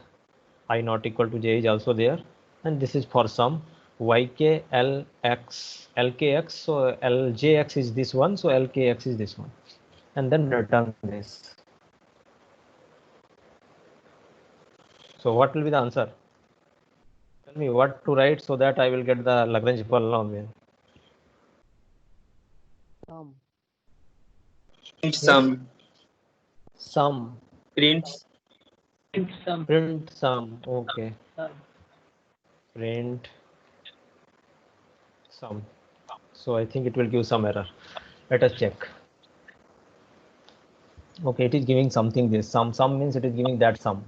I not equal to j is also there. And this is for sum. Yk lx lkx, so ljx is this one, so lkx is this one, and then return this. So what will be the answer? Tell me what to write so that I will get the Lagrange polynomial. Sum. Sum. Print Print sum. Okay. Print sum. So I think it will give some error. Let us check. Okay, it is giving something this. Sum means it is giving that sum.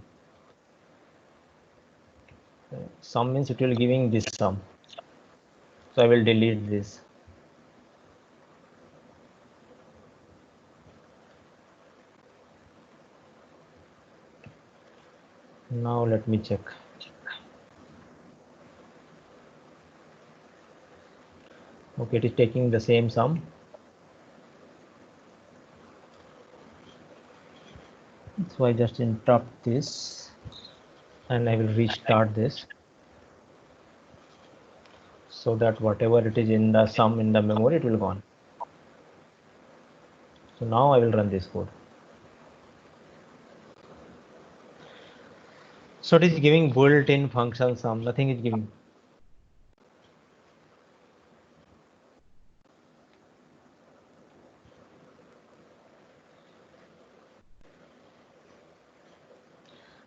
Sum means it will giving this sum. So I will delete this. Now let me check. Okay, it is taking the same sum. So I just interrupt this and I will restart this, so that whatever it is in the sum in the memory, it will go on. So now I will run this code. So it is giving built-in function sum, nothing is giving.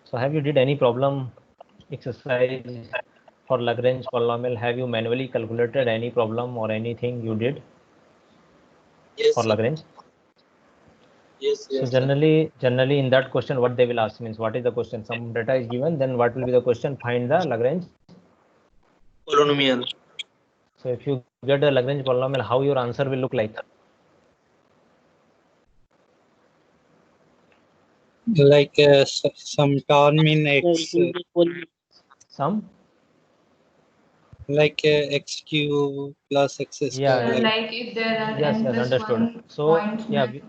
So have you did any problem exercise for Lagrange polynomial? Have you manually calculated any problem or anything you did Yes, for sir. Lagrange? Yes, So yes, sir. generally in that question, what they will ask means, what is the question? Some data is given, then what will be the question? Find the Lagrange Polynomial. So if you get a Lagrange polynomial, how your answer will look like? Like some term in x, Some like x cube plus x square. Yeah, But yeah. like if there are Yes, n yes, plus understood. 1 So points, yeah, then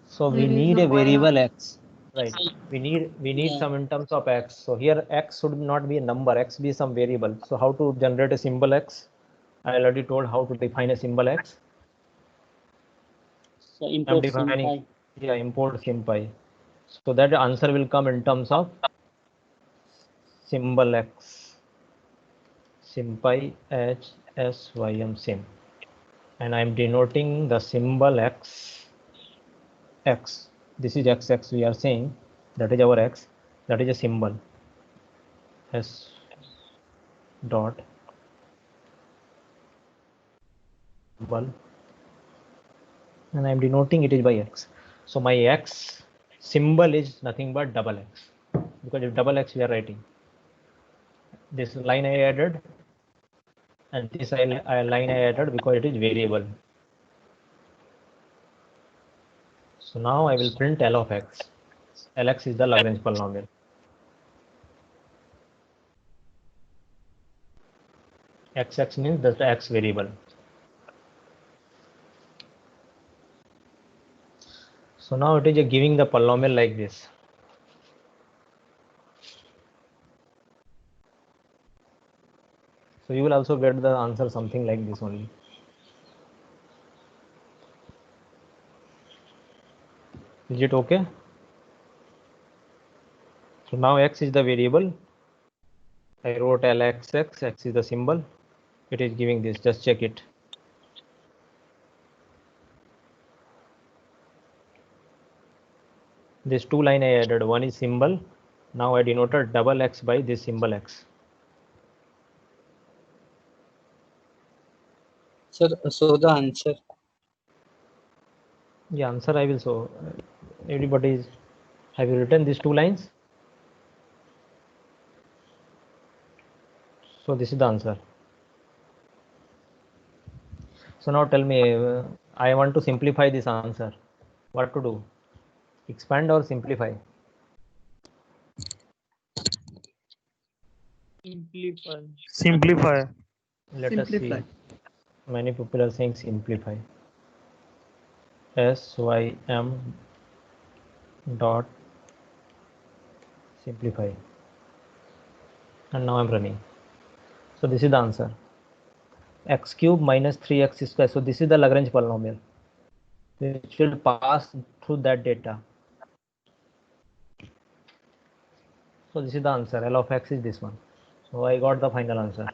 so we there is need no a point variable of x, right? We need some in terms of x. So here x should not be a number, x be some variable. So how to generate a symbol x? I already told how to define a symbol x. So I'm import defining, SymPy. yeah, import SymPy. So that answer will come in terms of symbol x, SymPy HSYM sim, and I'm denoting the symbol x x. This is x we are saying, that is our x, that is a symbol s dot symbol, and I am denoting it is by x. So my x symbol is nothing but double x, because if double x we are writing, this line I added, and this line I added because it is variable. So now I will print L of x. Lx is the Lagrange polynomial. Xx means that's the x variable. So now it is giving the polynomial like this. So you will also get the answer something like this only. Is it okay? So now x is the variable. I wrote Lxx, x is the symbol. It is giving this, just check it. This two line I added, one is symbol. Now I denoted double x by this symbol x. Sir, so the answer. The answer I will show. Everybody is, have you written these two lines? So this is the answer. So now tell me, I want to simplify this answer. What to do? Expand or simplify? Simplify. Let us see. Many people are saying simplify. Sym dot simplify. And now I'm running. So this is the answer. X cube minus 3x square. So this is the Lagrange polynomial, which will pass through that data. So this is the answer. L of x is this one. So I got the final answer.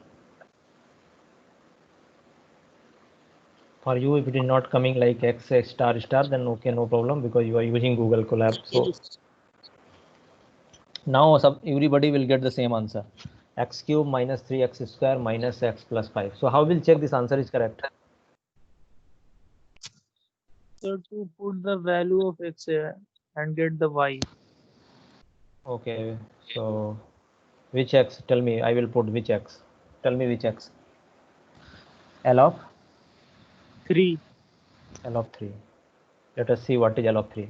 For you, if it is not coming like x star star, then okay, no problem, because you are using Google Colab. So now everybody will get the same answer. X cube minus 3x square minus x plus 5. So how will check this answer is correct? So to put the value of x and get the y. Okay, so which x? Tell me, I will put which x. Tell me which x. L of 3. L of 3. Let us see what is L of 3.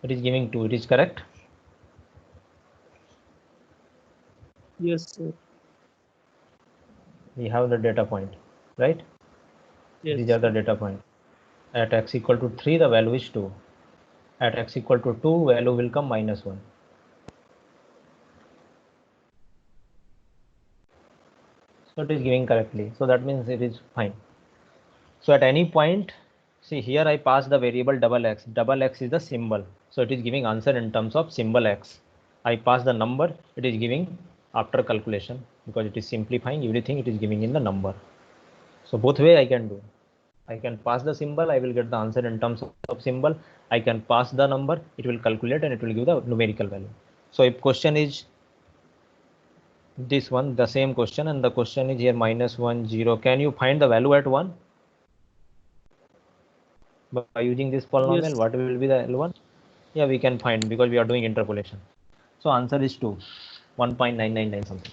It is giving 2. It is correct? Yes, sir. We have the data point, right? Yes, these are the data points. At x equal to 3, the value is 2. At x equal to 2, value will come minus 1. So it is giving correctly. So that means it is fine. So at any point, see here I pass the variable double x. Double x is the symbol. So it is giving answer in terms of symbol x. I pass the number, it is giving after calculation, because it is simplifying everything, it is giving in the number. So both way I can do. I can pass the symbol, I will get the answer in terms of symbol. I can pass the number, it will calculate and it will give the numerical value. So if question is this one, the same question, and the question is here minus 1, 0. Can you find the value at 1? By using this polynomial, Yes. what will be the L1? Yeah, we can find, because we are doing interpolation. So answer is 2, 1.999 something.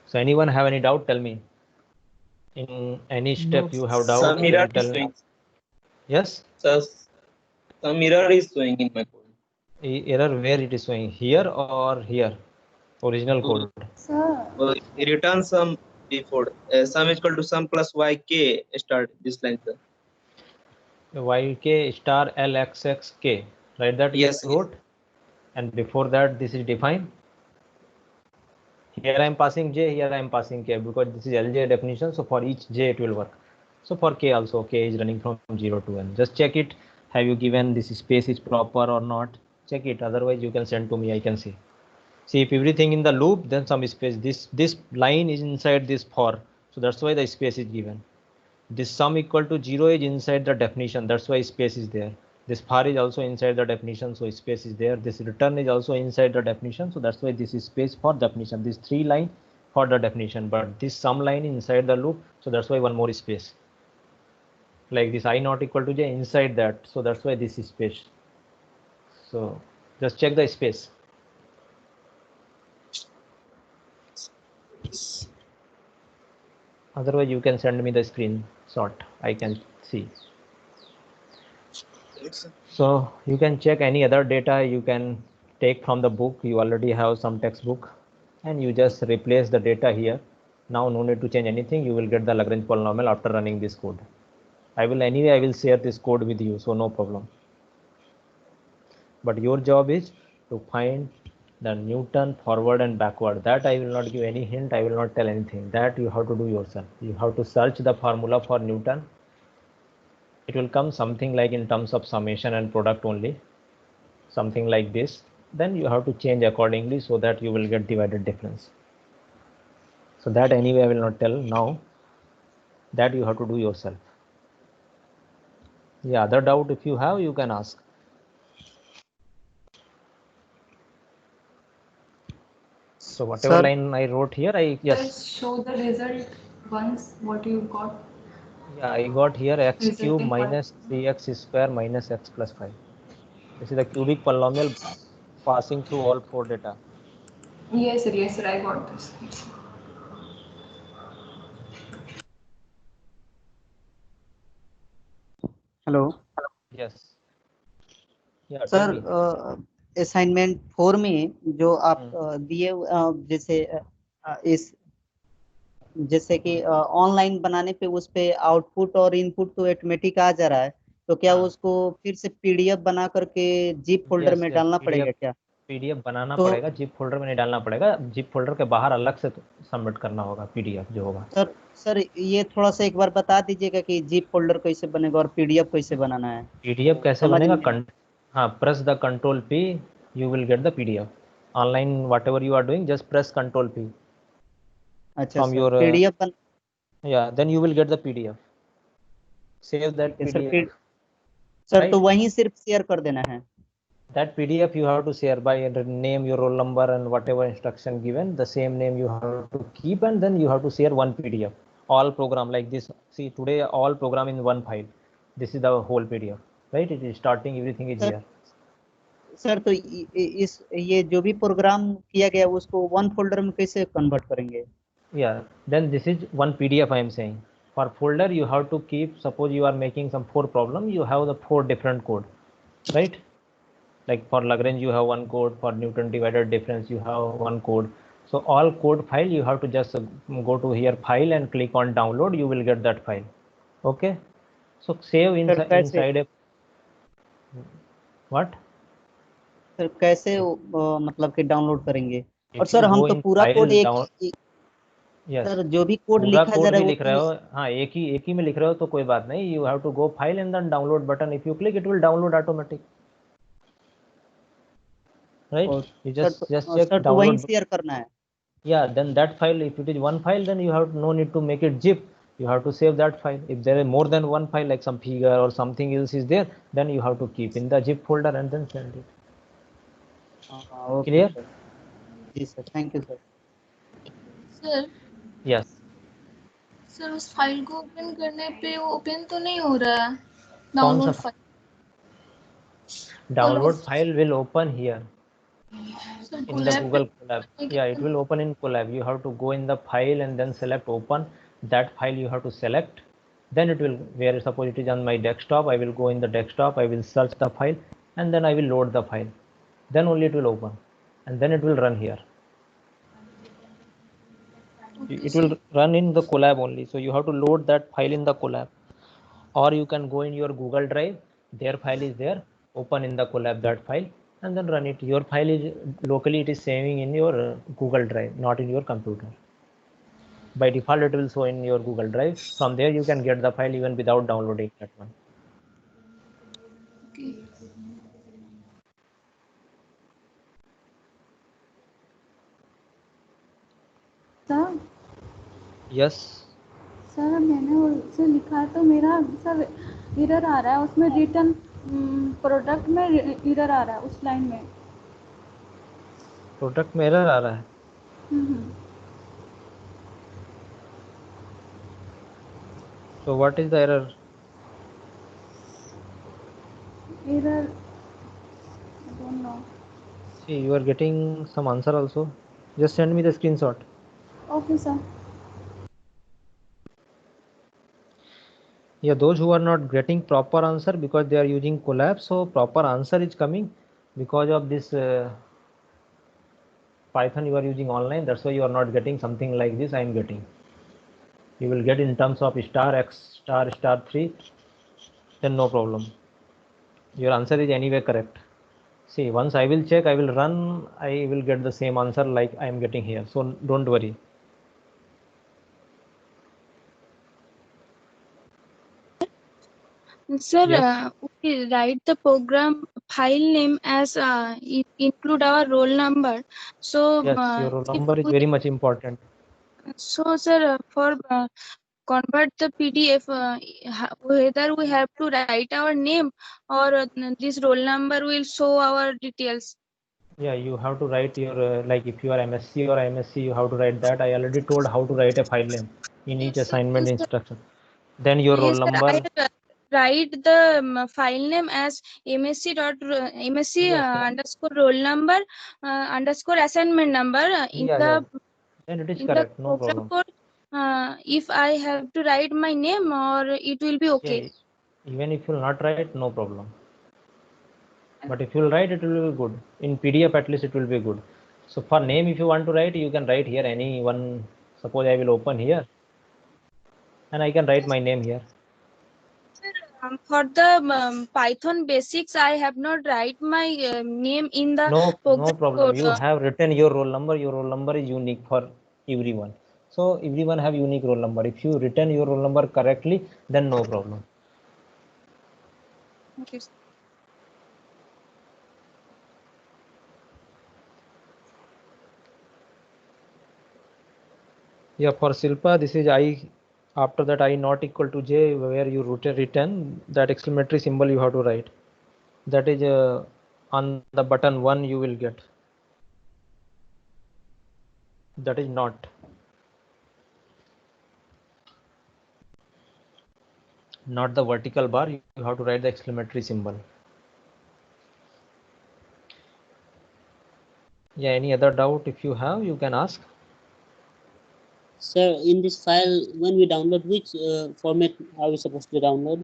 So anyone have any doubt? Tell me. In any step you have doubt, Some you error can tell is me. showing. Yes? So some error is showing in my code. Error where it is showing? Here or here? Original code. Sir, Return sum before sum is equal to sum plus yk start this line, sir. Yk star lxxk. Right, that Yes, you wrote? And before that this is defined. Here I am passing j, here I am passing k, because this is LJ definition. So for each j it will work. So for k also, k is running from 0 to n. Just check it. Have you given this space is proper or not? Check it. Otherwise you can send to me, I can see. See, if everything in the loop, then some space. This line is inside this for. So that's why the space is given. This sum equal to 0 is inside the definition, that's why space is there. This far is also inside the definition, so space is there. This return is also inside the definition, so that's why this is space for definition. This 3 line for the definition, but this sum line inside the loop, so that's why one more space. Like this I not equal to j inside that, so that's why this is space. So just check the space. Otherwise you can send me the screenshot, I can see. So you can check any other data you can take from the book. You already have some textbook and you just replace the data here. Now no need to change anything. You will get the Lagrange polynomial after running this code. I will share this code with you, so no problem. But your job is to find the Newton forward and backward. That I will not give any hint. I will not tell anything. That you have to do yourself. You have to search the formula for Newton. It will come something like in terms of summation and product only, something like this. Then you have to change accordingly so that you will get divided difference. So that anyway I will not tell now. That you have to do yourself. Yeah, other doubt if you have, you can ask. So whatever Sir. line I wrote here, Just show the result once what you got. Yeah, I got here x cube Resulting minus 3x square minus x plus 5. This is the cubic polynomial passing through all 4 data. Yes, sir, I got this. Hello Yes. Yeah, tell sir me. Assignment 4 में जो आप दिए जैसे इस जैसे कि online बनाने पे उस पे आउटपुट और इनपुट तो ऑटोमेटिक आ जा रहा है, तो क्या उसको फिर से पीडीएफ बना करके जिप फोल्डर में डालना पड़ेगा क्या? पीडीएफ बनाना तो पड़ेगा, जिप फोल्डर में नहीं डालना पड़ेगा, जिप फोल्डर के बाहर अलग से सबमिट करना होगा पीडीएफ जो होगा। सर ये थोड़ा सा एक बार बता दीजिएगा कि जिप फोल्डर कैसे बनेगा और पीडीएफ कैसे बनाना है। पीडीएफ कैसे बनेगा? हाँ, press the control P, you will get the PDF. Online whatever you are doing, just press control P अच्छा from your PDF yeah, then you will get the pdf. Save that pdf. Sir right? तो वहीं सिर्फ share कर देना है। That pdf you have to share by name, your roll number and whatever instruction given, the same name you have to keep, and then you have to share one pdf, all program like this. See, today all program in one file. This is the whole pdf, right? It is starting, everything is here. Sir तो इस ये जो भी programme किया गया उसको one folder में कैसे कन्वर्ट करेंगे? Yeah, then this is one pdf I am saying. For folder you have to keep, suppose you are making some 4 problem, you have the 4 different code, right? Like for Lagrange you have one code, for Newton divided difference you have one code. So all code file you have to just go to here file and click on download, you will get that file. Okay, so save inside a what? Sir कैसे मतलब कि download करेंगे? और sir हम तो पूरा code एक sir जो भी कोड लिखा जा रहा है लिख रहे हो, हाँ एक ही में लिख रहे हो तो कोई बात नहीं, you have to go file and then download button, if you click it will download automatic, right? You just check download, वहीं शेयर करना है। Yeah, then that file, if it is one file, then you have no need to make it zip, you have to save that file. If there is more than one file, like some figure or something else is there, then you have to keep in the zip folder and then send it. Clear? Yes sir, thank you sir. Sir Yes. Sir उस file को open करने पे वो open तो नहीं हो रहा है। Download file, download file will open here sir in the Google Colab. Yeah, it will open in Colab. You have to go in the file and then select open. That file you have to select, then it will, where suppose it is on my desktop, I will go in the desktop, I will search the file and then I will load the file, then only it will open and then it will run here. It will run in the Colab only, so you have to load that file in the Colab, or you can go in your Google Drive, their file is there, open in the Colab that file and then run it. Your file is locally, it is saving in your Google Drive, not in your computer. By default it will show in your Google Drive. From there you can get the file even without downloading that one. Okay. Sir, Yes. Sir मैंने उसे लिखा तो मेरा sir error आ रहा है उसमें, return product में error आ रहा है उस लाइन में। प्रोडक्ट में एरर आ रहा है? So what is the error? Error, I don't know. See, you are getting some answer also. Just send me the screenshot. Okay, sir. Yeah, those who are not getting proper answer because they are using Colab, so proper answer is coming because of this Python you are using online. That's why you are not getting something like this. I am getting. You will get in terms of star x star star 3. Then no problem. Your answer is anyway correct. See, once I will check, I will run, I will get the same answer like I am getting here. So don't worry. Sir, Yes. we write the program file name as include our roll number. So, Yes, your roll if number is we, very much important. so sir, for convert the PDF, whether we have to write our name or this roll number will show our details. Yeah, you have to write your like if you are MSc or MSc, you have to write that. I already told how to write a file name in each assignment Yes, sir. instruction. Then your roll Yes, sir. I number. write the file name as MSc Yes, underscore roll number underscore assignment number in yeah. Then it is in the correct. No program problem. code. If I have to write my name or it will be okay. Yeah, even if you will not write, no problem. But if you will write, it will be good. In PDF, at least it will be good. So for name, if you want to write, you can write here any one. Suppose I will open here, and I can write my name here. For the Python basics, I have not write my name in the No program problem. code. You have written your roll number. Your roll number is unique for everyone. So everyone have unique roll number. If you written your roll number correctly, then no problem. Okay. Yeah, for Silpa, this is I. After that, I not equal to j, where you written that exclamatory symbol you have to write. That is on the button 1 you will get. That is not. Not the vertical bar. You have to write the exclamatory symbol. Yeah, any other doubt if you have, you can ask. Sir, in this file, when we download, which format are we supposed to download?